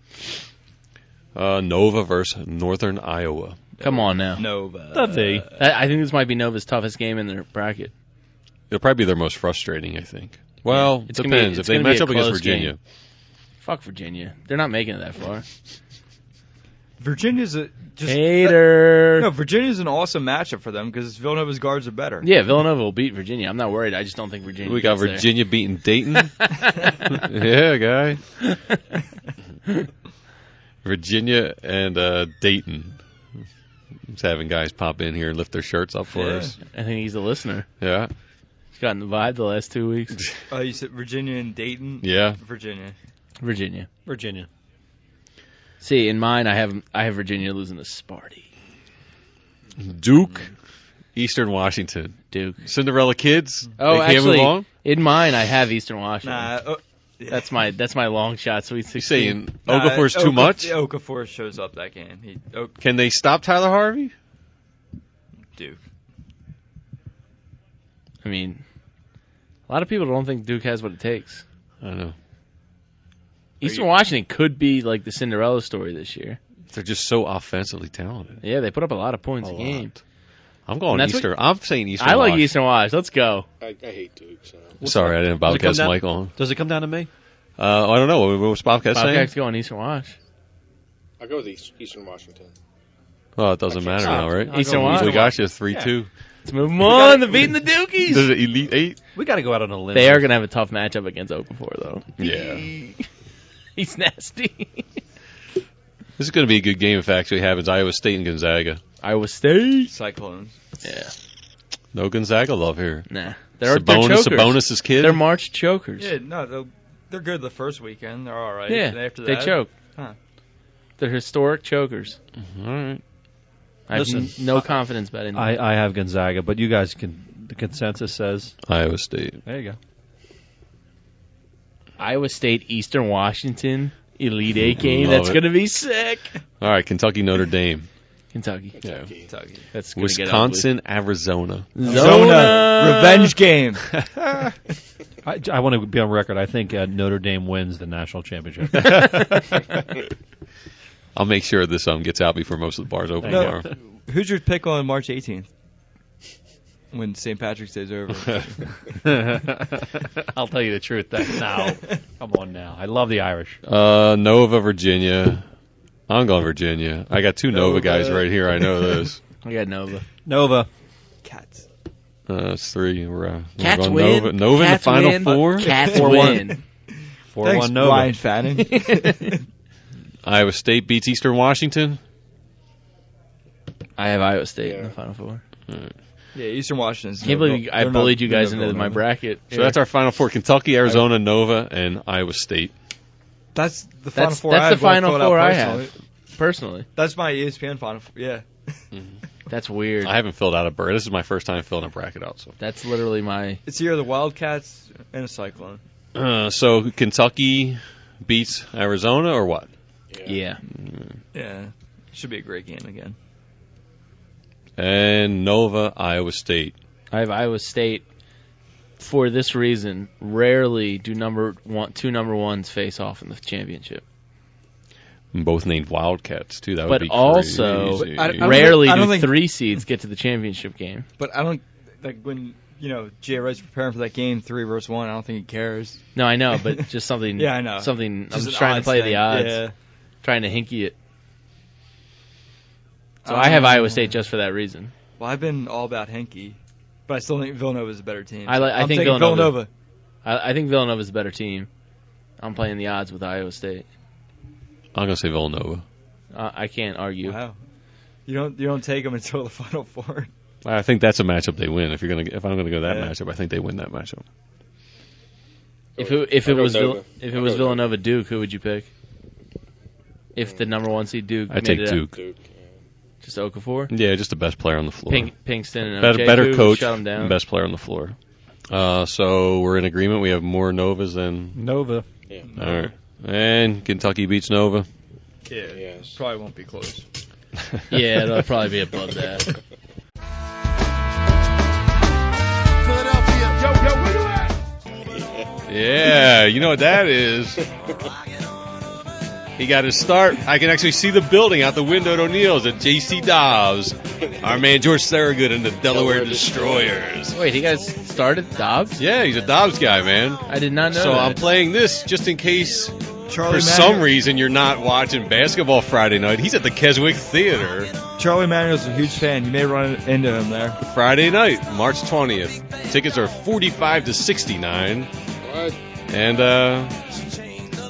Yeah. Nova versus Northern Iowa. Come on now. Nova. The V. I think this might be Nova's toughest game in their bracket. It'll probably be their most frustrating, I think. Well, It's it gonna be- depends. it's If they gonna be match a up against close Virginia. game. Fuck Virginia. They're not making it that far. Virginia's Hater. No, Virginia's an awesome matchup for them because Villanova's guards are better. Yeah, Villanova will beat Virginia. I'm not worried. I just don't think Virginia. We got gets there. Virginia beating Dayton. Yeah, guy. Virginia and Dayton. Just having guys pop in here and lift their shirts up for us. I think he's a listener. Yeah. He's gotten the vibe the last 2 weeks. You said Virginia and Dayton? Yeah. Virginia. Virginia. See, in mine, I have Virginia losing to Sparty. Duke, Eastern Washington. Duke. Cinderella kids. Oh, they can't actually, move on. in mine, I have Eastern Washington. Nah. That's my long shot. Sweet You 16. saying Okafor's too much? Okafor shows up that game. Can they stop Tyler Harvey? Duke. I mean, a lot of people don't think Duke has what it takes. I don't know. Eastern Washington could be like the Cinderella story this year. They're just so offensively talented. Yeah, they put up a lot of points a game. lot. I'm going And that's Eastern. I'm saying Eastern. I like Wash. Eastern Wash. Let's go. I hate Duke. So. Sorry, I didn't have Does it come Bobcat's down- mic on. Does it come down to me? I don't know. What's Bobcat saying? Bobcats going Eastern Wash. I go with Eastern Washington. Well, it doesn't matter now, right? Eastern Wash. We got you 3-2. Let's move them on. They're beating the Dukies. There's an Elite 8. We got to go out on a limb. They are going to have a tough matchup against Okafor, though. Yeah. He's nasty. This is going to be a good game if it actually happens. Iowa State and Gonzaga. Iowa State. Cyclones. Yeah. No Gonzaga love here. Nah. They're Sabonis, chokers. Sabonis' kid. They're March chokers. Yeah, no, they're good the first weekend. They're all right. Yeah, And after they that, choke. Huh. They're historic chokers. All right. I have Listen, no confidence betting them. I have Gonzaga, but you guys can. The consensus says. Iowa State. There you go. Iowa State, Eastern Washington, Elite Eight game. Love That's it. going to be sick. All right, Kentucky, Notre Dame. Kentucky. Yeah. Kentucky. That's gonna Wisconsin, Arizona. get ugly. Zona. Revenge game. I want to be on record. I think Notre Dame wins the national championship. I'll make sure this gets out before most of the bars open No. tomorrow. Who's your pick on March 18th? when St. Patrick's Day's over. I'll tell you the truth. Now, come on now. I love the Irish. Nova, Virginia. I'm going Virginia. I got two Nova guys right here. I know this. I got Nova. Nova. Cats. That's three. We're Cats going win. Nova in the Cats Final win. Four. Cats 4-1. win. 4-1 Thanks, Nova. Ryan Fanning. Iowa State beats Eastern Washington. I have Iowa State in the Final Four. Yeah, Eastern Washington's. Can't believe I bullied you guys into my bracket. So that's our Final Four: Kentucky, Arizona, Nova, and Iowa State. That's the Final Four. That's I the have, what Final filled out Four I personally. have. Personally. That's my ESPN Final Four. Yeah. That's weird. I haven't filled out a bracket. This is my first time filling a bracket out. So That's literally my... It's either the Wildcats and a Cyclone. so Kentucky beats Arizona or what? Yeah. Yeah. Should be a great game again. And Nova, Iowa State. I have Iowa State for this reason. Rarely do two number ones face off in the championship. Both named Wildcats too. That would But be also, crazy. I don't rarely think- I don't do think- 3 seeds get to the championship game. But I don't like when Jay Wright's preparing for that game 3 versus 1. I don't think he cares. No, I know, but just something. Yeah, I know. Something. I'm Just just an trying to odds play thing. the odds, Yeah. trying to hinky it. So I have Iowa State just for that reason. Well, I've been all about Henke, but I still think Villanova's a better team. I I'm think taking Villanova. I think Villanova's a better team. I'm playing the odds with Iowa State. I'm gonna say Villanova. I can't argue. Wow. You don't take them until the Final Four. I think that's a matchup they win. If I'm gonna go that Yeah. matchup, I think they win that matchup. If it I'll go was Nova. Villanova Duke, who would you pick? If the number 1 seed Duke, I made take it out? Duke. Duke. Just Okafor, Yeah, just the best player on the floor. Pinkston, and better Ocheku, coach, shut him down. best player on the floor. So we're in agreement. We have more Novas than Nova. Yeah. all right. And Kentucky beats Nova. Yeah. Yes. Probably won't be close. Yeah, it'll probably be above that. Yeah, you know what that is. He got his start. I can actually see the building out the window at O'Neill's at J.C. Dobbs. Our man George Thorogood and the Delaware Destroyers. Wait, he got started Dobbs? Yeah, he's a Dobbs guy, man. I did not know So that. I'm playing this just in case Charlie for some reason you're not watching basketball Friday night. He's at the Keswick Theater Charlie Manuel's a huge fan. You may run into him there. Friday night, March 20th. Tickets are $45 to $69. What? And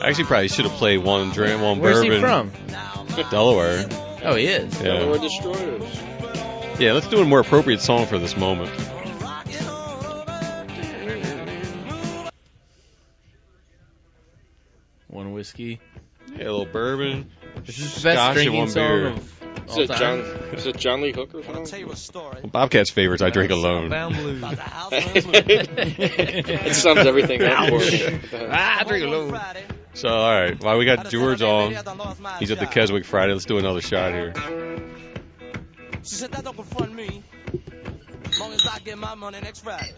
actually probably should have played one Where's bourbon. he from? Delaware. Oh, he is. Yeah. Delaware Destroyers. Yeah, let's do a more appropriate song for this moment. One whiskey. Yeah, a little bourbon. This is the Scotch best and drinking one song beer. of Is all it time. John Lee Hooker song? Bobcat's favorites I drink alone. Bound Blues. It sums everything up for me. I drink alone. So, all right, while we got George on, he's at the Keswick Friday. Let's do another shot here. She said that don't confront me. As long as I get my money next Friday.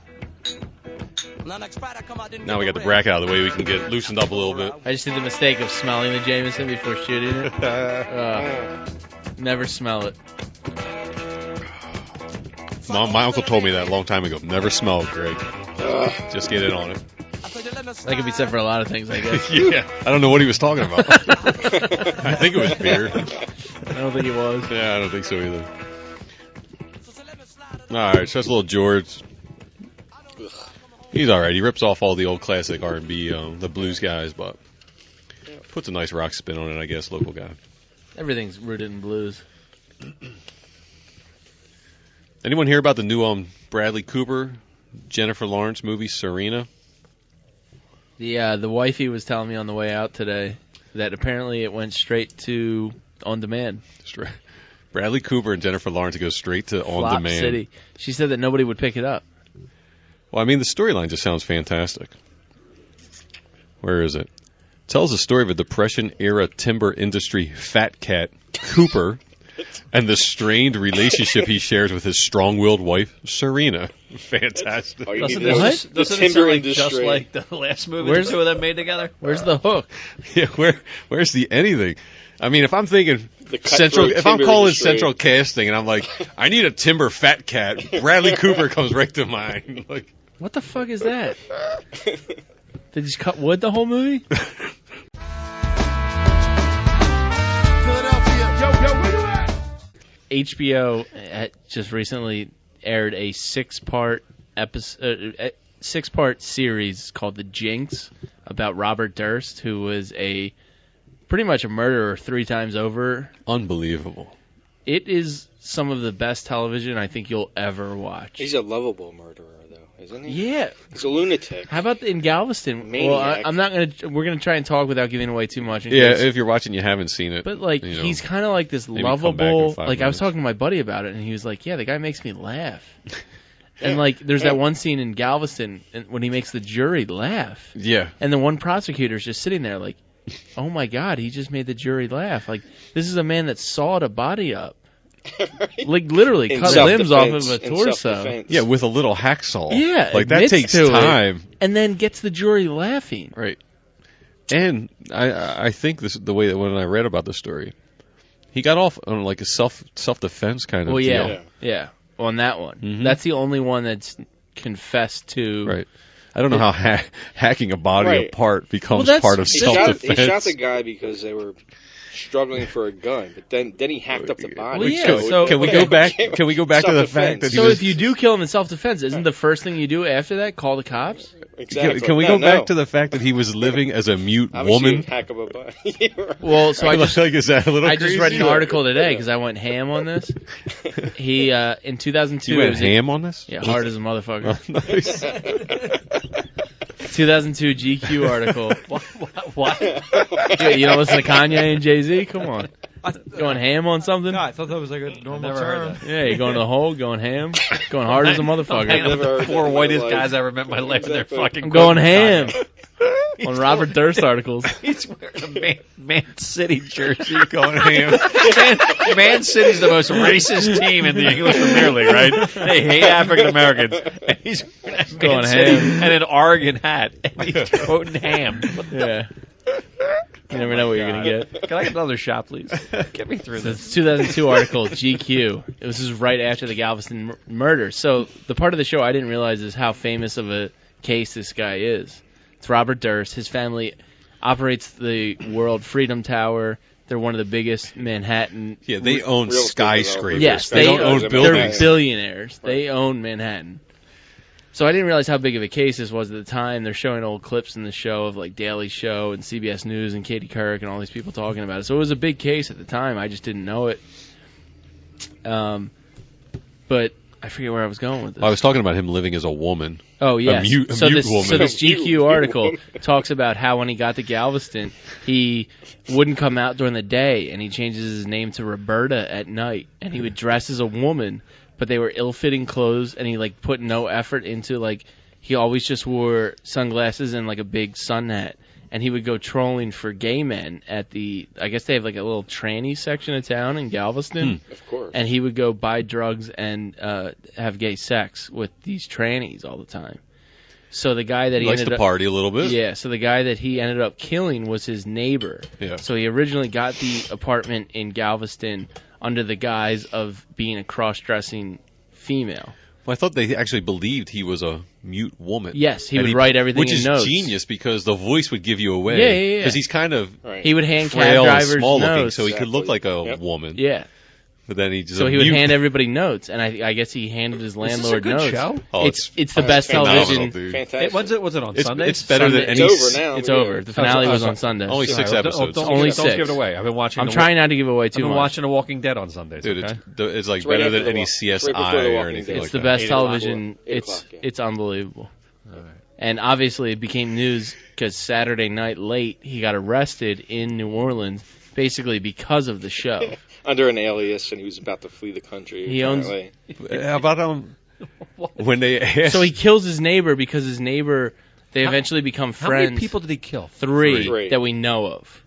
Now next Friday I come out didn't Now get we no got the rent. bracket out of the way. We can get loosened up a little bit. I just did the mistake of smelling the Jameson before shooting it. Never smell it. My uncle told me that a long time ago. Never smell it, Greg. Just get in on it. That could be said for a lot of things, I guess. Yeah, I don't know what he was talking about. I think it was beer. I don't think it was. Yeah, I don't think so either. All right, so that's a little George. He's all right. He rips off all the old classic R&B, the blues guys, but puts a nice rock spin on it, I guess, local guy. Everything's rooted in blues. Anyone hear about the new Bradley Cooper, Jennifer Lawrence movie, Serena? The wifey was telling me on the way out today that apparently it went straight to on demand. Bradley Cooper and Jennifer Lawrence goes straight to on Flop demand. City. She said that nobody would pick it up. Well, I mean, the storyline just sounds fantastic. Where is it? Tells the story of a Depression-era timber industry fat cat, Cooper, And the strained relationship he shares with his strong-willed wife, Serena. Fantastic. All you Doesn't need What? is the doesn't it timber sound like industry. just like the last movie Where's- the two of them made together? Where's the hook? Yeah, where's the anything? I mean, if I'm thinking The central, cutthroat if I'm timber calling industry. central casting, and I'm like, I need a timber fat cat, Bradley Cooper comes right to mind. Like, What the fuck is that? Did you cut wood the whole movie? HBO just recently aired a six-part series called The Jinx about Robert Durst, who was pretty much a murderer 3 times over. unbelievable. It is some of the best television I think you'll ever watch. He's a lovable murderer, though, isn't he? Yeah. He's a lunatic. How about in Galveston? Maniac. Well, I'm not gonna. We're gonna try and talk without giving away too much. in Yeah, case- if you're watching, you haven't seen it. But like you know, he's kind of like this maybe come back in lovable. 5 Like I was minutes. talking to my buddy about it, and he was like, "Yeah, the guy makes me laugh." And like, there's that one scene in Galveston when he makes the jury laugh, yeah, and the one prosecutor's just sitting there like, "Oh my God, he just made the jury laugh!" Like this is a man that sawed a body up, like literally In cut limbs off of self-defense, a in torso, self-defense. yeah, with a little hacksaw. Yeah, like that admits takes to it. time. and then gets the jury laughing. Right. And I think this the way that when I read about the story, he got off on like a self defense kind of Well, deal. yeah, yeah. On that one, Mhm. that's the only one that's confessed to. Right. I don't know how hacking a body Right. apart becomes Well, that's- part of He self shot, he defense. shot the guy because they were struggling for a gun, but then he hacked up the body. Well, yeah, so- Can we go back? Can we go back to the fact that he So was? if you do kill him in self-defense, isn't the first thing you do after that call the cops? Exactly. Can we No, go back no. to the fact that he was living as a mute Obviously, woman? hack up a body. Well, so I just Is that a little I just read crazy? an article today because I went ham on this. He in 2002 You it went was ham on this? yeah, hard as a motherfucker. Nice. 2002 GQ article. What? Yeah, you don't listen to Kanye and Jay-Z? Come on. Going ham on something? No, I thought that was like a normal never term. heard Yeah, you're going to the hole, going ham, going hard as a I've motherfucker. never heard Four that in my whitest life. guys I ever met in my life, and they're Exactly. fucking. I'm going ham Kanye. on Robert Durst articles. He's wearing a Man City jersey. Going ham. Man City's the most racist team in the English Premier League, right? They hate African Americans, and he's wearing a Man Going City ham. and an Oregon hat, and he's quoting ham. Yeah. You never know what you're going to get. Can I get another shot, please? Get me through So this. it's 2002 article, GQ. This is right after the Galveston murder. So the part of the show I didn't realize is how famous of a case this guy is. It's Robert Durst. His family operates the World Freedom Tower. They're one of the biggest Manhattan. Yeah, they own Real estate skyscrapers. Yes, they don't own They're They're buildings. billionaires. They own Manhattan. So I didn't realize how big of a case this was at the time. They're showing old clips in the show of like Daily Show and CBS News and Katie Couric and all these people talking about it. So it was a big case at the time. I just didn't know it. But I forget where I was going with this. I was talking about him living as a woman. Oh yes. a mute so this woman. so this A mute GQ article woman. talks about how when he got to Galveston, he wouldn't come out during the day, and he changes his name to Roberta at night, and he would dress as a woman, but they were ill-fitting clothes, and he like put no effort into like he always just wore sunglasses and like a big sun hat. And he would go trolling for gay men at I guess they have like a little tranny section of town in Galveston. Of course. And he would go buy drugs and have gay sex with these trannies all the time. So the guy that He he likes ended to up, party a little bit. yeah. So the guy that he ended up killing was his neighbor. Yeah. So he originally got the apartment in Galveston under the guise of being a cross-dressing female. Well, I thought they actually believed he was a mute woman. Yes, he And would write everything which in is notes. genius because the voice would give you away. Yeah, yeah, yeah. Because he's kind of Right. He would hand cab frail and drivers small looking, notes. so he could look like a Yep. woman. Yeah. But then he just So a he would mute. hand everybody notes, and I guess he handed his landlord good notes. show? Oh, it's the Oh, best it's phenomenal, television. dude. Fantastic. Was it on It's, Sunday? it's better than Sunday. any. It's over now. It's yeah. over. The finale was sorry. on Sunday. Only 6 Sorry, episodes. Don't, Only don't give six. it away. I've been watching. I'm trying not to give away I've too been much. watching The Walking Dead on Sundays. Dude, okay? it's like It's right better after than the any Walk- CSI right before The or Walking anything Dead. like It's the that. best 8 o'clock. television. 8 It's o'clock, yeah. it's unbelievable. All right. And obviously it became news because Saturday night late he got arrested in New Orleans, basically because of the show. Under an alias, and he was about to flee the country. He owns- apparently. How about when they asked? So he kills his neighbor because his neighbor. They eventually become How friends. many people did he kill? Three Three. that we know of.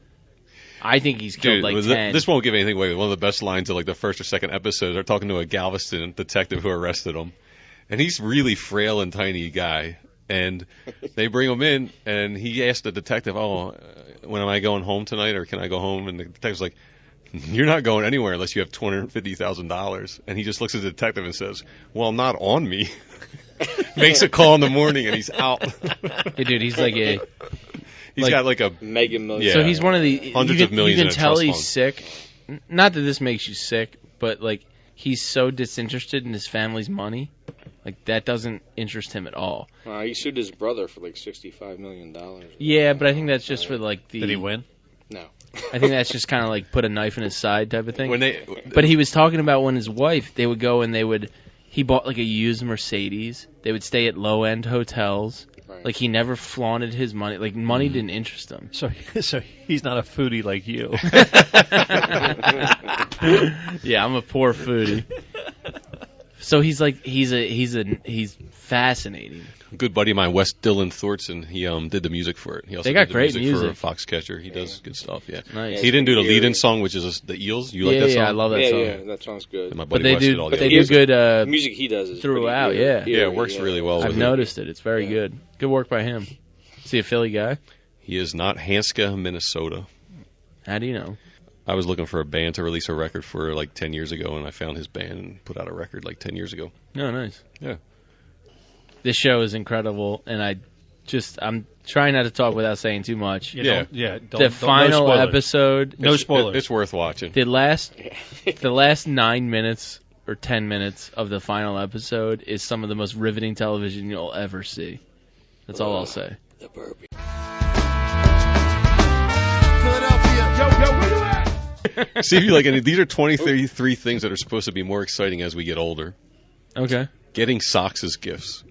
I think he's killed Dude, like 10. this won't give anything away. One of the best lines of like the first or second episode, they're talking to a Galveston detective who arrested him. And he's really frail and tiny guy. And they bring him in, and he asked the detective, when am I going home tonight, or can I go home? And the detective's like, you're not going anywhere unless you have $250,000. And he just looks at the detective and says, well, not on me. Makes a call in the morning, and he's out. Hey, dude, he's like a... He's got like a... Mega million. Yeah. So he's one of the... Hundreds of millions You in can a tell trust he's fund. sick. Not that this makes you sick, but, like, he's so disinterested in his family's money. Like, that doesn't interest him at all. He sued his brother for like $65 million. Yeah, but I think that's just for, like, the... Did he win? No. I think that's just kind of like put a knife in his side type of thing. When But he was talking about when his wife, they would go and he bought like a used Mercedes. They would stay at low end hotels. Right. Like he never flaunted his money. Like money didn't interest him. So he's not a foodie like you. Yeah, I'm a poor foodie. So he's like he's fascinating. a good buddy of mine, Wes Dylan Thornton, he did the music for it. He also They got did the great music for Foxcatcher. He does good stuff, yeah. Nice. He didn't do the lead-in song, which is the Eels. You like yeah, that song? yeah, I love that song. Yeah, that song's good. And my But buddy they Wes did do all the they other do good The music he does is throughout, pretty good. yeah. Yeah, it works really well I've with noticed it. It's very good. Good work by him. Is he a Philly guy? He is not Hanska, Minnesota. How do you know? I was looking for a band to release a record for like 10 years ago, and I found his band and put out a record like 10 years ago. Oh, nice. Yeah. This show is incredible, and I'm trying not to talk without saying too much. Yeah. The final episode, No spoilers. It's worth watching. the last 9 minutes or 10 minutes of the final episode is some of the most riveting television you'll ever see. That's all I'll say. The burpee. See if you like any. These are 23 things that are supposed to be more exciting as we get older. Okay. Getting socks as gifts.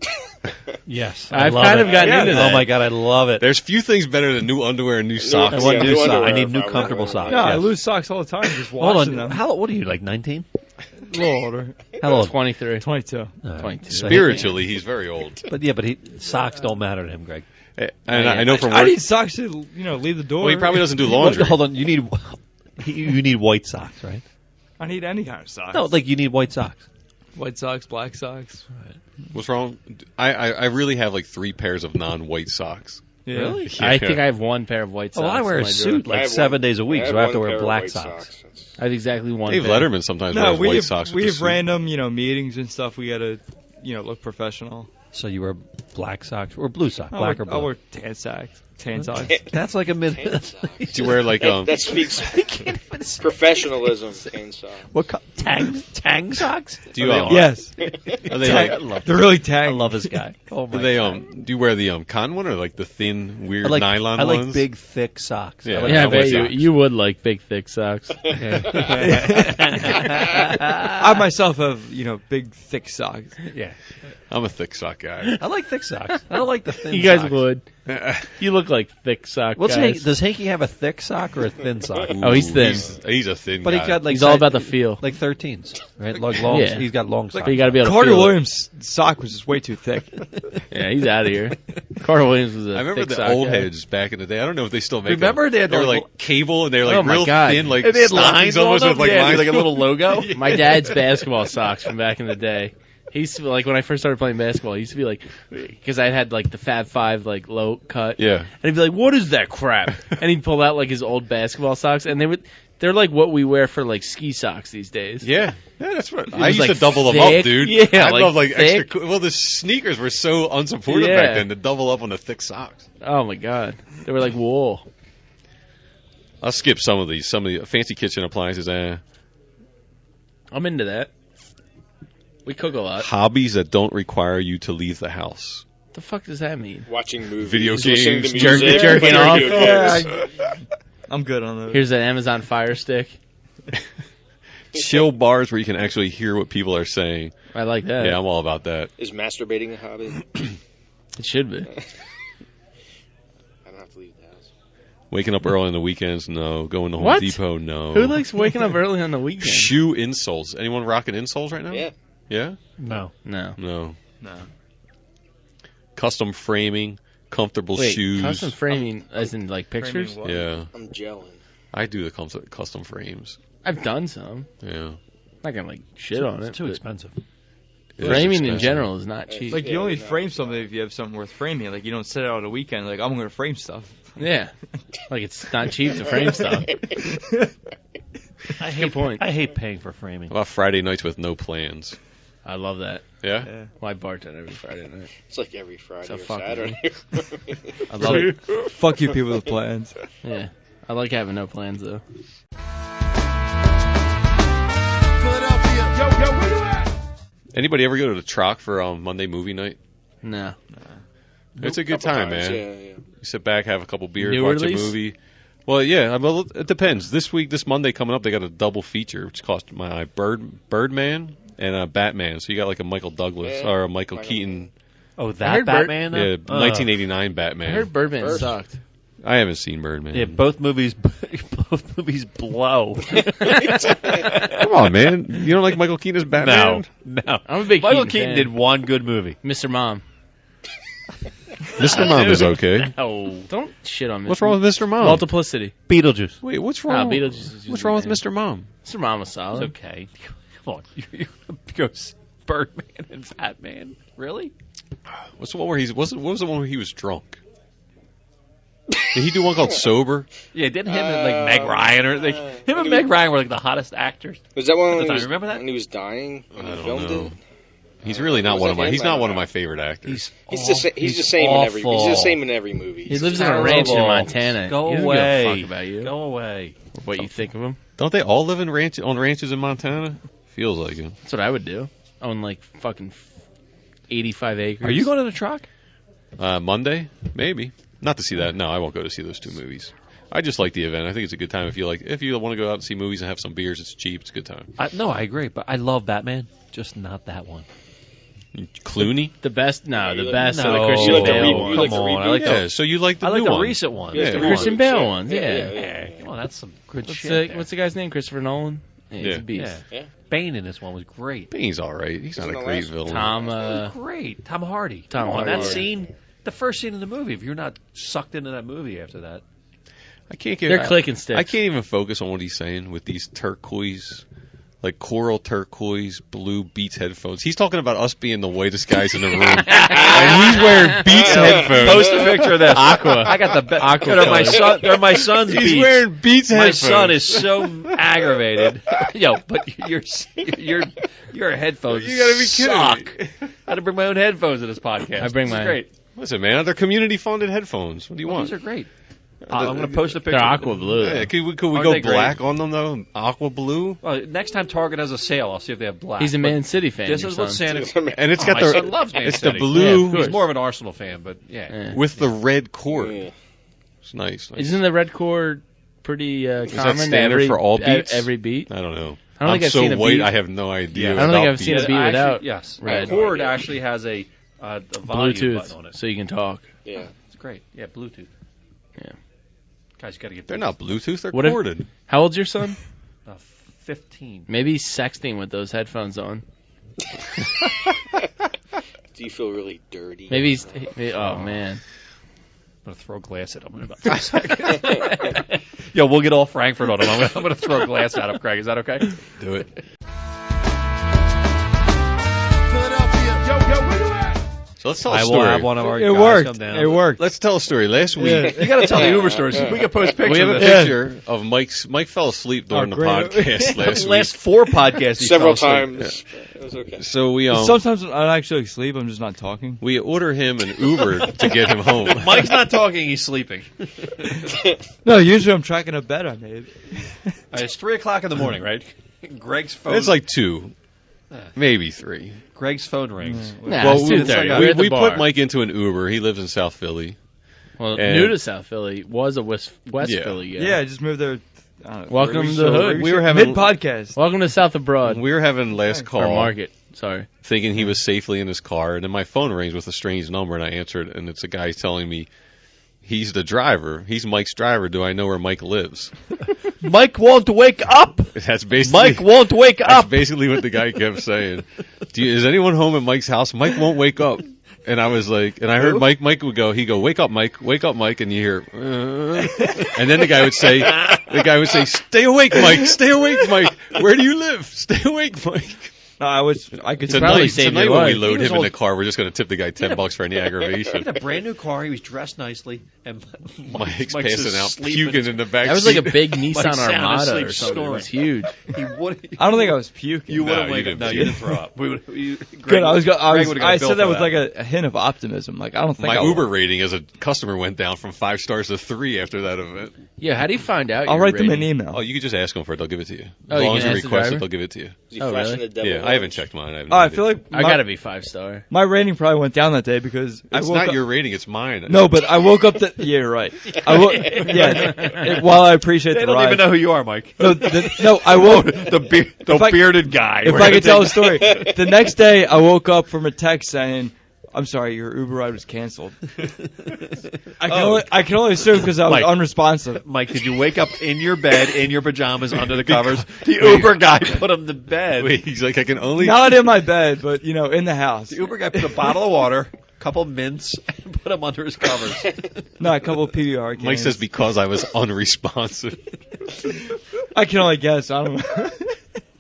Yes, I've kind of gotten into that. Oh my god, I love it. There's few things better than new underwear and new socks. I want Yeah, new new socks. underwear I need if new I comfortable wear socks. No, I Yes. lose socks all the time just Hold watching on. them. What are you, like 19? A little older. How old? 23. 22. 22. Spiritually, he's very old. But socks don't matter to him, Greg. And I know from I work. need socks to, leave the door. Well, he probably doesn't do laundry. Hold on, you need white socks, right? I need any kind of socks. No, like you need white socks. White socks, black socks. What's wrong? I really have like 3 pairs of non-white socks. Yeah. Really? Yeah. I think I have one pair of white socks. Well, I wear in a my suit drawer. I like have 7 days a week, so I have to one wear pair of black white socks. I have exactly one Dave pair. Letterman sometimes No, wears we white have, socks. we with have the suit. random, meetings and stuff. We got to, look professional. So you wear black socks or blue socks, I'll black or wear, I'll blue. wear tan socks. Tan socks. That's like a mid. Do you wear like That speaks professionalism. Tan socks. What tang socks? Do you Yes. Are they like? They're really I tang. love this guy. Oh Do my they God. do you wear the cotton one or like the thin weird nylon I like ones? big thick socks. Yeah. I like Yeah, I I'm bet with you, socks. you would like big, thick socks. I myself have, big, thick socks. yeah. I'm a thick sock guy. I like thick socks. I don't like the thin. You guys socks. would. You look like thick sock guys. Does Hanky have a thick sock or a thin sock? Oh, he's thin. He's a thin But guy. he's got like He's all about the feel. like 13s, right? Like long. Yeah. He's got long socks. But you got to be able to Carter feel it. Williams' sock was just way too thick. Yeah, he's out of here. Carter Williams was a I remember thick the sock old guy. heads back in the day. I don't know if they still make Remember them. they had were those like cable and they were like Oh my real God. thin, like And they had stockings lines on almost them? with like Yeah, lines. like a little logo. My dad's basketball socks from back in the day. He used to be, like, when I first started playing basketball, he used to be like, because I had like the Fab Five like low cut. Yeah. And he'd be like, "What is that crap?" And he'd pull out like his old basketball socks, and they're like what we wear for like ski socks these days. Yeah, that's what It I was, used like, to double them thick. up, dude. Yeah, I like, love like thick. extra. Well, the sneakers were so unsupported Yeah. back then to double up on the thick socks. Oh my god, they were like wool. I'll skip some of these. Some of the fancy kitchen appliances. I'm into that. We cook a lot. Hobbies that don't require you to leave the house. What the fuck does that mean? Watching movies. Video listening games, to music, jerking playing off. video games. I'm good on those. Here's an Amazon Fire Stick. Chill bars where you can actually hear what people are saying. I like that. Yeah, I'm all about that. Is masturbating a hobby? It should be. I don't have to leave the house. Waking up early on the weekends, no. Going to Home What? Depot, no. Who likes waking up early on the weekend? Shoe insoles? Anyone rocking insoles right now? Yeah. Yeah? No. No. No. No. Custom framing, comfortable Wait, shoes. custom framing as in like pictures? Framing what? Yeah. I'm gelling. I do the custom frames. I've done some. Yeah. Not gonna shit on it. It's too expensive. It is Framing in expensive. general is not cheap. Like, you only frame something if you have something worth framing. Like, you don't sit out on a weekend, like, I'm going to frame stuff. Yeah. Like, it's not cheap to frame stuff. I hate, Good point. I hate paying for framing. How about Friday nights with no plans? I love that. Yeah? Yeah. Well, I bartend every Friday night. It's like every Friday So or fuck Saturday. I love it. Fuck you people with plans. Yeah. I like having no plans, though. Anybody ever go to the Troc for Monday movie night? No. It's a good Couple time, times, man. Yeah. You sit back, have a couple beers, New watch release? a movie. Well, yeah, well, it depends. This Monday coming up, they got a double feature, which cost my eye Birdman and Batman. So you got like a Michael Douglas Yeah. or a Michael Michael- Keaton, Oh, I that heard Batman? yeah, though? 1989 I Batman. heard Birdman First. sucked. I haven't seen Birdman. Yeah, both movies blow. Come on, man. You don't like Michael Keaton as Batman? No. I'm a big Michael Keaton Keaton fan. did one good movie. Mr. Mom. Mr. Mom is okay. Oh. Don't shit on Mr. What's wrong with Mr. Mom? Multiplicity. Beetlejuice. Wait, what's wrong? Beetlejuice is What's wrong with usually Mr. Mom? Mr. Mom was It's solid. okay. Come on. You're going to go Birdman and Batman? Really? What's the one where what was the one where he was drunk? Did he do one called Sober? Yeah, didn't him and Meg Ryan or him and Meg Ryan were like the hottest actors. Was that one At the when he time, was, remember that? when he was dying when I he don't filmed know. it? He's really not Was one that of my. him? He's I not don't one of know. my favorite actors. He's the same in every. He's the same in every movie. He lives in a ranch in Montana. Go he doesn't away. give a fuck about you. Go away. What you think of him? Don't they all live in on ranches in Montana? Feels like it. That's what I would do. Own like fucking 85 acres. Are you going to the Troc? Monday, maybe. Not to see that. No, I won't go to see those two movies. I just like the event. I think it's a good time if you want to go out and see movies and have some beers. It's cheap. It's a good time. No, I agree, but I love Batman, just not that one. Clooney. The best? No, the you best like- are the no, Christian you like the Bale reboot? ones. You like Come the on, I reboot? like Yeah, so you like the I like new the one. recent one. Yeah, the come Christian on. Bale ones, yeah. Yeah, come on, that's some good What's shit. the, what's the guy's name? Christopher Nolan? Yeah, he's Yeah. a beast. Yeah. Yeah. Bane in this one was great. Bane's all right. He's not He's a in the great last villain. Tom, Great. Tom Hardy. Tom Come on, Hardy, that yeah. scene, the first scene in the movie, if you're not sucked into that movie after that. I can't get. they're clicking sticks. I can't even focus on what he's saying with these turquoise, like coral turquoise blue Beats headphones. He's talking about us being the whitest guys in the room, and he's wearing Beats headphones. Post a picture of this. Aqua. I got the Aqua they're my colors. son. They're my son's He's Beats. wearing Beats My headphones. son is so aggravated. Yo, but your headphones You gotta be kidding suck. me. I had to bring my own headphones to this podcast. I bring This is mine. great. Listen, man, they're community-funded headphones. What do you want? These are great. I'm going to post a picture. They're aqua blue. Yeah, could we Aren't go they great? black on them though? Aqua blue, Well, next time Target has a sale, I'll see if they have black. He's a But Man City fan. This your is what son. Santa. and it's Oh, got my the son loves Man it's City. the blue Yeah, He's more of an Arsenal fan, but yeah. Yeah. with the red cord. Yeah. It's nice. Isn't the red cord pretty that common? standard every, for all beats? Every beat. I don't know. I don't I'm think I've so seen a white. beat. I have no idea. I don't think about I've seen a beats. beat without Yes, red. Cord actually has a volume button on Bluetooth, it. so you can talk. Yeah. It's great. Yeah, Bluetooth. Yeah. Guys, you got to get. They're not Bluetooth. They're What if- corded. How old's your son? 15. Maybe he's sexting with those headphones on. Do you feel really dirty? Maybe he's. Oh man. I'm going to throw glass at him in about 3 seconds. Yo, we'll get all Frankfurt on him. I'm going to throw glass at him, Craig. Is that okay? Do it. So let's tell a I will story. have one of our It guys worked. come down. It worked. Let's tell a story. Last week, Yeah. You got to tell the Uber stories. We can post pictures we have a of this. picture of Mike's. Mike fell asleep during the great. podcast last week. Last 4 podcasts he Several fell asleep. times. It was okay. So we Sometimes I actually sleep. I'm just not talking. we order him an Uber to get him home. Mike's not talking. He's sleeping. No, usually I'm tracking a bet I made. It's 3 o'clock in the morning, right? Greg's phone. It's like 2, maybe 3. Greg's phone rings. Nah, Well, it's we, 2:30. like We're at the we bar. put Mike into an Uber. He lives in South Philly. Well, and- new to South Philly was a West Yeah. Philly guy. Yeah, I just moved there. Welcome to the hood. We were having- mid podcast. Welcome to South Abroad. We were having last Or call, Market. Sorry. thinking he was safely in his car, and then my phone rings with a strange number, and I answered, and it's a guy telling me he's the driver. He's Mike's driver. Do I know where Mike lives? Mike won't wake up. That's basically Mike won't wake that's up. basically what the guy kept saying. Is anyone home at Mike's house? Mike won't wake up. And I was like, and I heard Mike would go, he'd go, wake up, Mike, and you hear, and then the guy would say, stay awake, Mike, where do you live? Stay awake, Mike. No, I could probably save tonight your when life. we load He was him in the old. car, we're just going to tip the guy $10 for any He aggravation. had a brand new car. He was dressed nicely, and Mike's Mike's passing out, asleep puking in the back That was seat. like a big Nissan Mike's sound Armada asleep or something. It snoring. was huge. He would. I don't think I was puking. You would have No, you waited. didn't No, puke. you didn't throw up. Good. I I said that with like a hint of optimism. Like I don't think My I'll- Uber rating as a customer went down from 5 stars to 3 after that event. Yeah, how do you find out? I'll your write them an rating? email. Oh, you could just ask them for it; they'll give it to you. Oh, As you long can as you ask the request driver? it, they'll give it to you. Is he Oh, flashing really? the devil? Yeah, I haven't checked mine. I have no Oh, I idea. feel like I gotta be 5-star. my rating probably went down that day because I It's woke not up. your rating; it's mine. No, but I woke up. Yeah, you're right. While I appreciate They the don't ride, even know who you are, Mike. no, I woke. The bearded guy. If I could tell a story, the next day I woke up from a text saying, "I'm sorry, your Uber ride was canceled." I can only assume because I was Mike. unresponsive. Mike, did you wake up in your bed, in your pajamas, under the covers? The Uber guy put him to bed. Wait, he's like, I can only. Not in my bed, but in the house. The Uber guy put a bottle of water, a couple mints, and put them under his covers. No, a couple of PBR cans. Mike says because I was unresponsive. I can only guess. I don't know.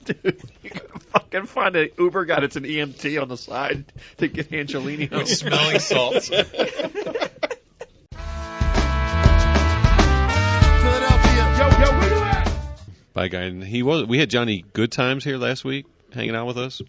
Dude, you gotta fucking find an Uber guy that's an EMT on the side to get Angelini home. Smelling salts. Bye, guy. And we had Johnny Good Times here last week, hanging out with us.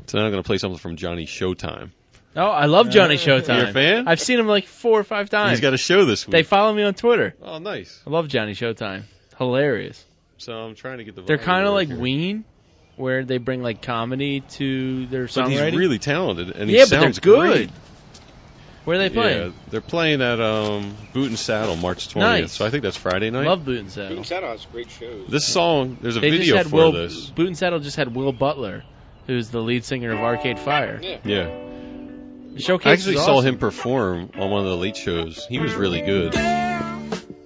So now I'm going to play something from Johnny Showtime. Oh, I love Johnny Showtime. You're a fan? I've seen him like 4 or 5 times. He's got a show this week. They follow me on Twitter. Oh, nice. I love Johnny Showtime. Hilarious. So I'm trying to get the. They're volume kind of right like here. Ween, where they bring like comedy to their But songwriting. he's really talented, and he yeah, but they're sounds good. great. Where are they playing? Yeah, they're playing at Boot and Saddle March 20th. Nice. So I think that's Friday night. Love Boot and Saddle. Beam Saddle has great shows. This song, there's a They just video had for this. Boot and Saddle just had Will Butler, who's the lead singer of Arcade Fire. Yeah. Yeah. The showcase I actually was saw awesome. him perform on one of the late shows. He was really good.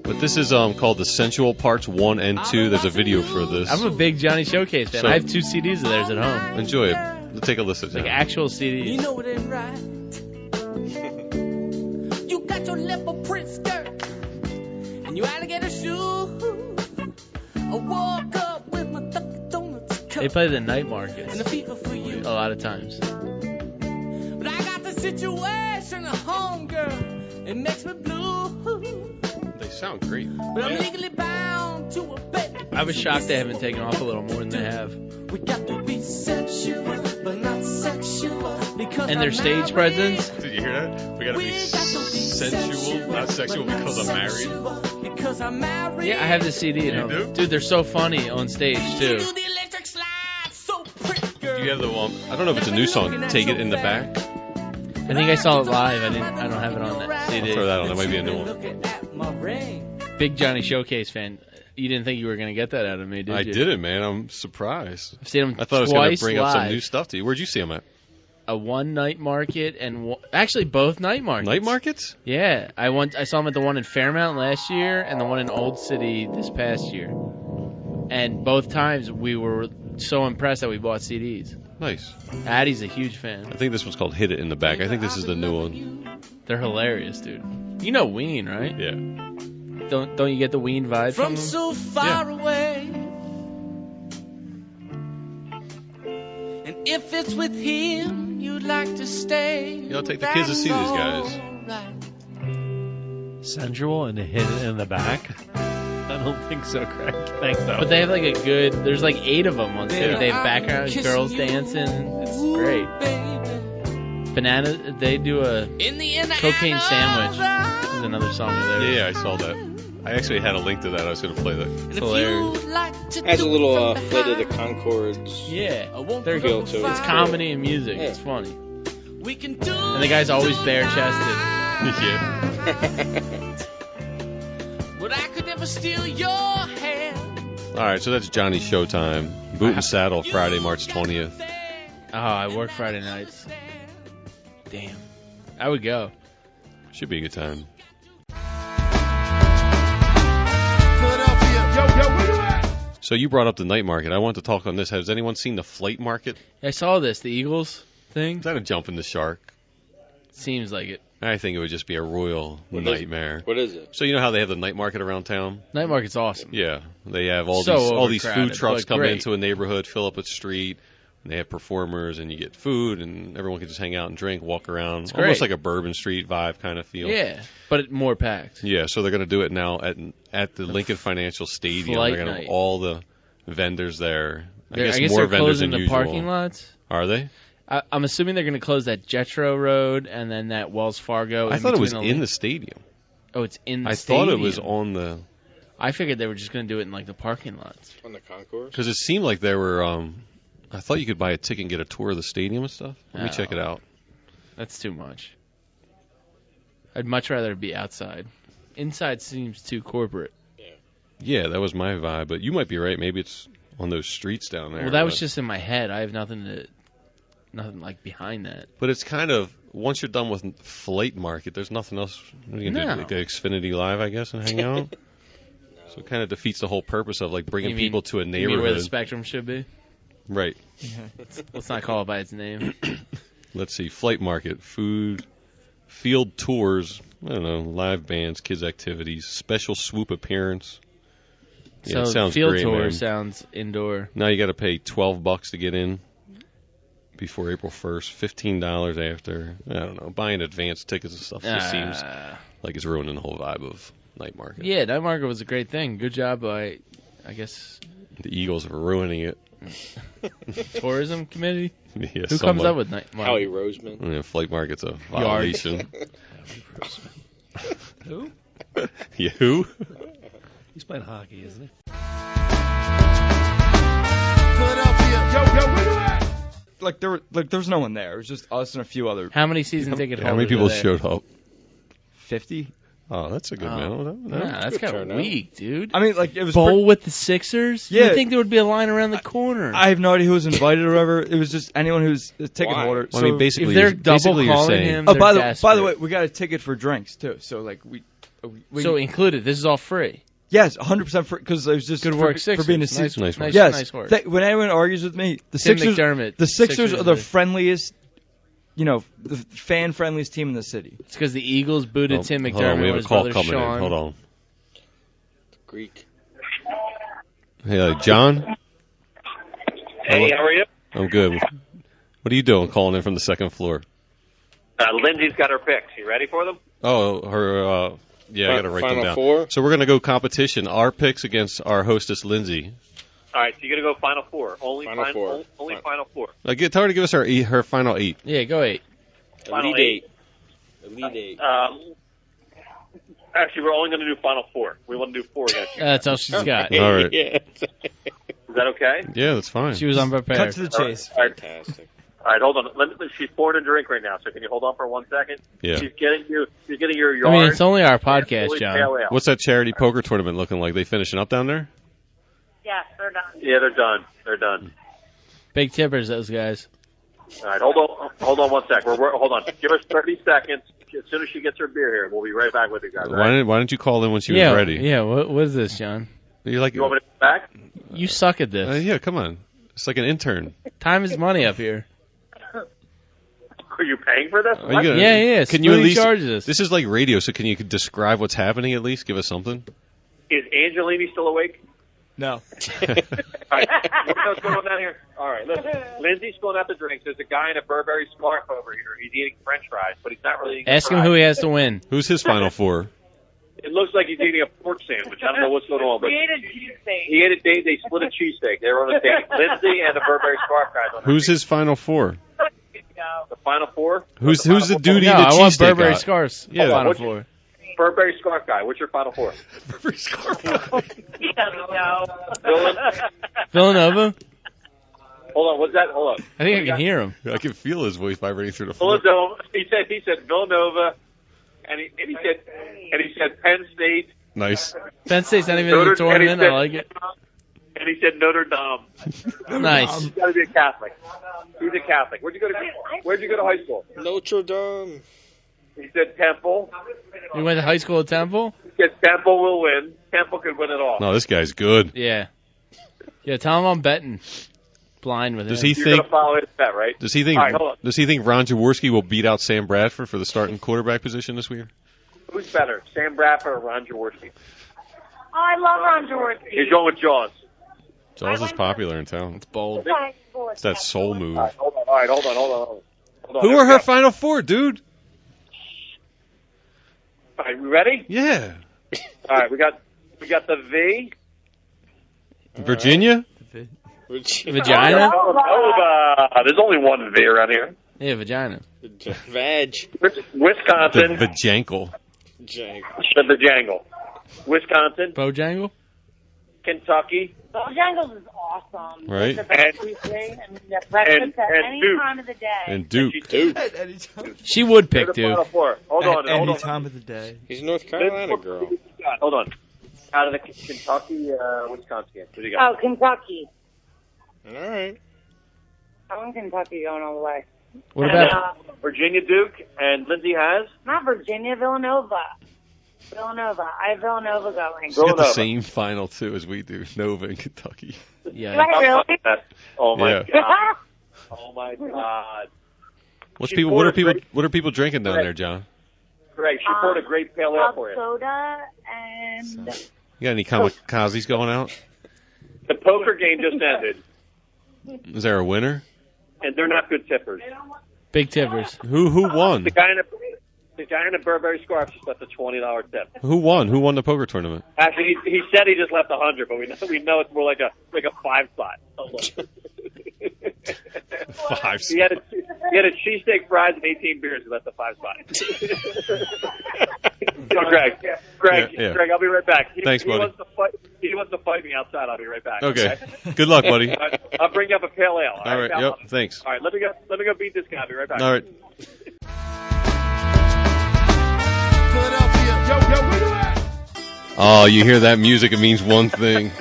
But this is called The Sensual Parts 1 and 2. There's a video for this. I'm a big Johnny Showcase fan. So- I have 2 CDs of theirs at home. Enjoy it. Let's take a listen. Like now. actual CDs. You know it ain't right. You got your leopard print skirt and your alligator shoes. I woke up with my Dunkin' Donuts cup They play the night markets and the fever for you. a lot of times. But I got the situation at home, girl. It makes me blue. They sound great. But I'm legally bound to a bed. I was shocked they haven't taken off a little more than they have. We got to be sensual, but not sexual. Because And their I'm stage married. presence. Did you hear that? We gotta We be got to be sensual, not sexual but because I'm married. sexual because I'm married. Yeah, I have the CD at You home. do? Dude, they're so funny on stage too. You do the electric slide so pretty, girl. Do you have the one? I don't know if it's a new song. Take It in the Back. I think I saw it live. I don't have it on that CD. Throw that on. That might be a new one. Looking at my ring. Big Johnny Showcase fan. You didn't think you were gonna get that out of me, did I you? didn't, man. I'm surprised. I've seen him I thought I was going twice to bring up live. some new stuff to you. Where'd you see him at? A one night market and actually both night markets. Night markets? Yeah, I saw him at the one in Fairmount last year and the one in Old City this past year. And both times we were so impressed that we bought CDs. Nice. Addie's a huge fan. I think this one's called Hit It in the Back. I think this is the new one. They're hilarious, dude. You know Ween, right? Yeah. Don't you get the Ween vibe from From them? so far away. And if it's with him, you'd like to stay. Yeah, I'll take the kids to see these guys. Alright. Sensual and hit it in the back. I don't think so, Craig. Thanks, though. But they have like a good. There's like 8 of them on stage. Baby, They have I'm background kissing girls you. dancing. It's Ooh, great. baby. Banana. They do a In the end, cocaine sandwich. This is another song of theirs. Yeah, I saw that. I actually had a link to that. I was going to play that. And if hilarious. you'd like to Has a do little it from Flight of the behind, Conchords. Yeah, I won't they're put feel up a to it. It's fight. comedy and music. Yeah. It's funny. We can do And the guy's always bare chested. Yeah. but I could never steal your hand. All right, so that's Johnny Showtime. Boot and Saddle, Friday, March 20th. Oh, I work Friday nights. Damn. I would go. Should be a good time. So you brought up the night market. I want to talk on this. Has anyone seen the flight market? I saw this, the Eagles thing. Is that a jump in the shark? Seems like it. I think it would just be a royal nightmare. What is it? So you know how they have the night market around town? Night market's awesome. Yeah, they have all these food overcrowded, trucks but come great. into a neighborhood, fill up a street. And they have performers, and you get food, and everyone can just hang out and drink, walk around. It's Almost great. like a Bourbon Street vibe kind of feel. Yeah, but more packed. Yeah, so they're going to do it now at the Lincoln Financial Stadium. Flight They're going to night. have all the vendors there. I I guess guess more they're vendors closing than the usual. parking lots. Are they? I'm assuming they're going to close that Jetro Road and then that Wells Fargo. I thought it was between in the stadium. Oh, it's in the I stadium. thought it was on the... I figured they were just going to do it in like the parking lots. On the concourse? Because it seemed like there were... I thought you could buy a ticket and get a tour of the stadium and stuff. Let me Oh. check it out. That's too much. I'd much rather be outside. Inside seems too corporate. Yeah, that was my vibe, but you might be right. Maybe it's on those streets down there. Well, that was but- just in my head. I have nothing like behind that. But it's kind of... Once you're done with Flight Market, there's nothing else. What are you going to No. do? Like Xfinity Live, I guess, and hang out? So it kind of defeats the whole purpose of like bringing You mean- people to a You mean neighborhood. where the Spectrum should be? Right. Let's not call it by its name. Let's see. Flight Market, food, field tours, I don't know, live bands, kids' activities, special swoop appearance. Yeah, So it sounds field great, tour man. sounds indoor. Now you got to pay $12 to get in before April 1st, $15 after. I don't know. Buying advance tickets and stuff just seems like it's ruining the whole vibe of night market. Yeah, night market was a great thing. Good job by, I guess, The Eagles are ruining it. tourism committee. Yeah, Who comes up with night market? Howie Roseman. Yeah, Flight Market's a violation. Who? Yeah, who? He's playing hockey, isn't he? Like there was no one there. It was just us and a few other How many season ticket holders? How many people are there? showed up? 50. Oh, that's a good Oh. amount. No? Nah, that's Good kind of turnout. weak, dude. I mean, like it was. Bowl with the Sixers? Yeah. You'd think there would be a line around the corner. I have no idea who was invited or whatever. It was just anyone who's a ticket Why? holder. Well, I mean, if basically, they're you're- double basically you're calling saying, him, Oh, they're by the desperate. way, we got a ticket for drinks too. So like we So included. This is all free. yes, 100% free because it was just Good for, work, for Sixers. being a nice, Sixers. nice nice, Yes, nice work. when anyone argues with me, the Tim Sixers, McDermott. the Sixers are the is friendliest, the fan-friendliest team in the city. It's because the Eagles booted Oh, Tim hold on, McDermott we and have a his call brother coming Sean. in. Hold on. Greek. Hey, John? Hey, how are you? I'm good. What are you doing calling in from the second floor? Lindsay's got her picks. You ready for them? Oh, her, yeah, I got to write them Final down. four? So we're going to go competition. Our picks against our hostess, Lindsay. All right, so you're going to go Final Four. Only Final four. Only Final Four. Tell her to give us her final 8. Yeah, go 8. Final Elite Eight. Actually, we're only going to do Final Four. We want to do 4 against you. That's all she's got. All right. Yeah. Is that okay? Yeah, that's fine. She was Cut unprepared. to the chase. All right, Fantastic. all right, hold on. She's pouring a drink right now, so can you hold on for 1 second? Yeah. She's getting your I yard. mean, it's only our podcast, fully John. pale ale. What's that charity poker tournament looking like? They finishing up down there? Yes, they're done. Yeah, they're done. They're done. Big tippers, those guys. All right, hold on 1 sec. Hold on. Give us 30 seconds. As soon as she gets her beer here, we'll be right back with you guys. all right? Why didn't you call in when she yeah, was ready? Yeah, what is this, John? You're like, You want me to come back? You suck at this. yeah, come on. It's like an intern. Time is money up here. Are you paying for this? Are you gonna- Yeah. Can you at Smoothie least? charges us. This is like radio, so can you describe what's happening at least? Give us something. Is Angelini still awake? No. All right. What's going on down here? All right, listen. Lindsay's filling out the drinks. There's a guy in a Burberry scarf over here. He's eating French fries, but he's not really eating Ask him fries. who he has to win. Who's his final 4? It looks like he's eating a pork sandwich. I don't know what's going on, but We ate a cheesesteak. he ate a they split a cheesesteak. They were on a date. Lindsay and the Burberry scarf guys on Who's his final 4? the Final Four? Who's Final the four? dude No, eating the I want cheesesteak Burberry guy? scarves. Yeah. Final What's- Four. Burberry scarf guy. What's your Final Four? Burberry scarf. He doesn't know. Villanova? Hold on. What's that? Hold on. I think I can hear him. I can feel his voice vibrating through the floor. Villanova. He said Villanova, and he said Penn State, Penn Nice. State's not even in the tournament. I like it. and he said Notre Dame. Nice. He's got to be a Catholic. He's a Catholic. Where'd you go to high school? Notre Dame. He said Temple. You went to high school at Temple? He said Temple will win. Temple could win it all. No, this guy's good. Yeah. Yeah, tell him I'm betting. blind with Does him. he You're think? going to follow his bet, right? Does he think? All right, hold on. Does he think Ron Jaworski will beat out Sam Bradford for the starting quarterback position this year? Who's better, Sam Bradford or Ron Jaworski? Oh, I love Ron Jaworski. He's going with Jaws. Jaws is popular in town. It's bold. It's that soul move. All right, hold on. Hold on. Who Here are we her go. final four, dude? All right, we ready? Yeah. All right, we got the V. Virginia? Vagina? Nova. There's only one V around here. Yeah, vagina. Vag. Wisconsin. The Jankle. The Jangle. Wisconsin. Bojangle? Kentucky. Bojangles is awesome. Right. It's the best sweet thing, and the breakfast at and any Duke. time of the day. And Duke. At any time. She would They're pick the Final Duke. Four. Hold on. Any time of the day. He's a North Carolina girl. Hold on. Out of the Kentucky, Wisconsin game. What do you got? Oh, Kentucky. All right. I'm Kentucky going all the way. What And, about Virginia, Duke, and Lindsay has. not Virginia, Villanova. I have Villanova going. She's got the Villanova. same final two as we do. Nova and Kentucky. yeah? Do I really? Oh my Yeah. god. Oh my god. She What are poured a people drinking down there, John? Greg, she poured a great pale ale for you. Soda and You got any kamikazes going out? The poker game just ended, Is there a winner? and they're not good tippers. Big tippers. Who won? The guy in the Burberry scarf just left a $20 tip. Who won? Who won the poker tournament? Actually, he said he just left 100, but we know it's more like a 5 spot. Hold on. 5 He had a cheesesteak, fries, and 18 beers. He left the 5 spot. So, Greg, Yeah. Greg, I'll be right back. Thanks, buddy. He wants to fight me outside. I'll be right back. Okay. Good luck, buddy. I'll bring you up a pale ale. All right. pal? Yep. Thanks. All right. Let me go beat this guy. I'll be right back. All right. Oh, you hear that music? It means one thing.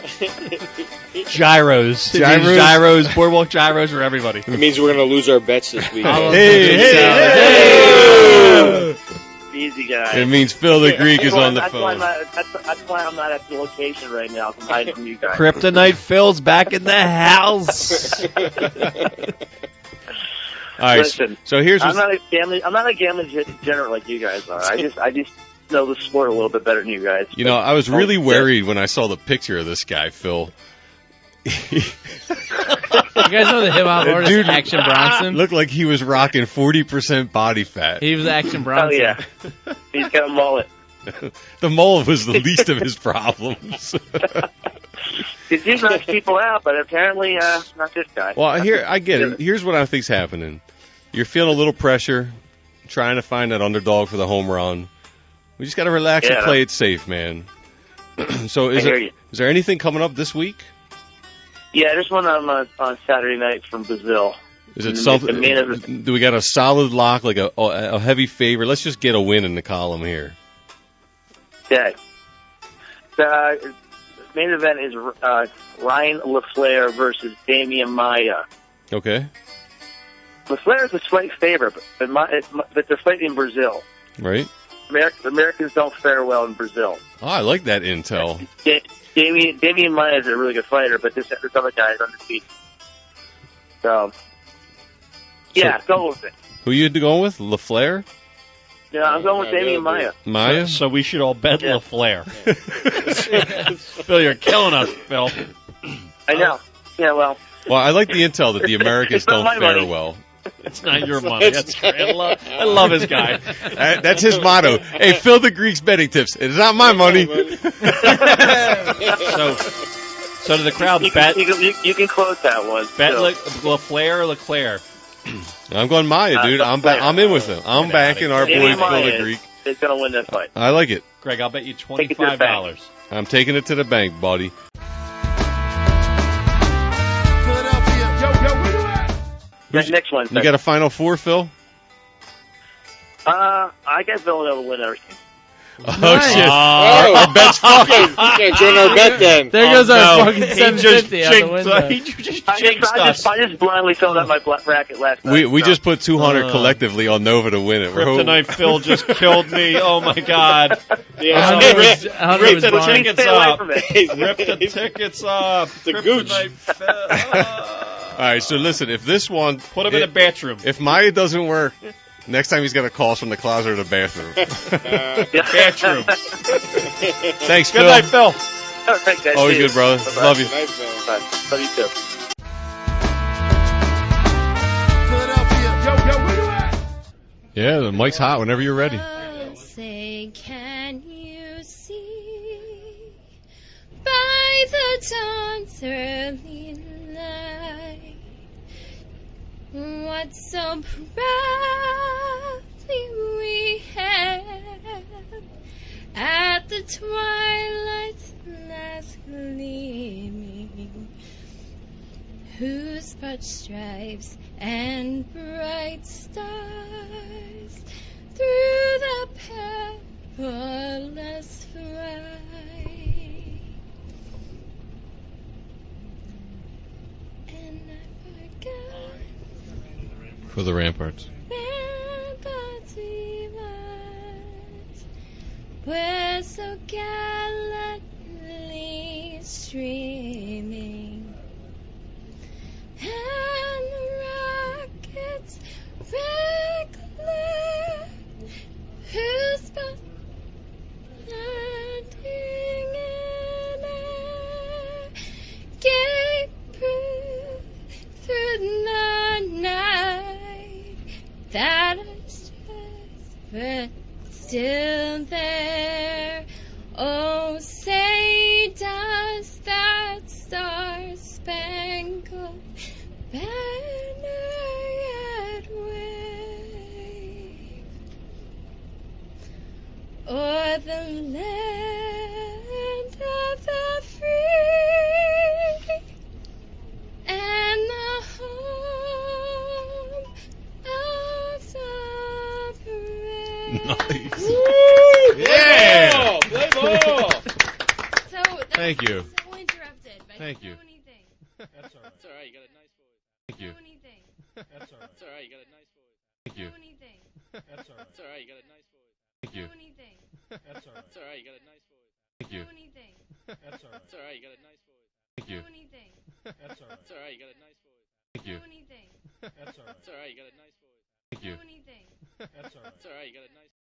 Gyros. It means gyros. Boardwalk gyros for everybody. It means we're going to lose our bets this week. Hey! Easy, guys. It means Phil the Greek is on the phone. That's why I'm not at the location right now. I'm hiding from you guys. Kryptonite Phil's back in the house. All right. Listen, So here's I'm not a gambling general like you guys are. I just know the sport a little bit better than you guys. You know, I was really worried when I saw the picture of this guy, Phil. You guys know the hip hop artist Dude, Action Bronson? Looked like he was rocking 40% body fat. He was Action Oh Bronson. yeah, he's got a mullet. The mole was the least of his problems. He seems to knock people out, but apparently not this guy. Well, I get it. Here's what I think's happening. You're feeling a little pressure, trying to find that underdog for the home run. We just got to relax and play it safe, man. So is there anything coming up this week? Yeah, there's one on Saturday night from Brazil. Is it something? Do we got a solid lock, like a heavy favorite? Let's just get a win in the column here. Okay. The main event is Ryan LaFleur versus Damian Maya. Okay. LaFleur is a slight favorite, but they're fighting in Brazil. Right. Americans don't fare well in Brazil. Oh, I like that intel. Damian Maya is a really good fighter, but this other guy is undefeated. So, yeah, go with it. Who you going with? LaFleur? Yeah, I'm going with Damian Maya. Maya? So we should all bet LaFleur. Phil, you're killing us, Phil. I know. Yeah, well. Well, I like the intel that the Americans don't fare well. It's not your money. That's great. I love his guy. That's his motto. Hey, Phil the Greek's betting tips. It's not my money. So to the crowd, bet. You can close that one. Bet LaFleur or Leclerc. I'm going Maya, dude. I'm in with him. I'm backing our boy Phil the Greek. He's going to win this fight. I like it. Greg, I'll bet you $25. I'm taking it to the bank, buddy. Next one. You got a Final Four, Phil? I guess Villanova will win everything. Oh, shit. Our bet's fucking. You can't join our bet then. There goes our fucking 750 out the window. He just I just blindly filled out my bracket last night. We just put 200 collectively on Nova to win it. Kryptonite Phil just killed me. Oh, my God. Yeah. Rip the blind. tickets Stay away up. from it. Rip the tickets up. The gooch. Kryptonite Phil. right, so listen, if this one... Put him in a bathroom. If Maya doesn't work, next time he's got to call us from the closet or the bathroom. Bathroom. Thanks, Phil. Good night, Phil. All right, guys. Always See you. good, brother. Bye-bye. Love you. Good night, Phil. Bye. Love you too. Yeah, the mic's hot whenever you're ready. Say, can you see by the dawn's early light what so proudly we had at the twilight's last gleaming, whose broad stripes and bright stars through the perilous fray, and I forgot For the ramparts. ramparts divide, were so gallantly streaming, and the rockets regular, whose both landing in air gave proof through the night that our strides were still there. Oh, say does that star-spangled banner yet wave o'er the land of the free and the home of the brave? Nice. Yeah! Play ball! So that Thank you. was so interrupted by Thank you. so many things. That's all right. That's all right. You got a nice voice. Thank you. So many things. That's all right. That's all right. You got a nice voice. Thank you. So many things. That's all right. That's all right. You got a nice voice. Thank you. So many things. That's all right. That's all right. You got a nice voice. Thank you. So many things. That's all right. That's all right. You got a nice voice. Thank you. So many things. That's all right. That's all right. You got a nice voice. Thank you. So many things. That's all right. That's all right. You got a nice voice. Thank you. So many things. That's all right. That's all right. You got a nice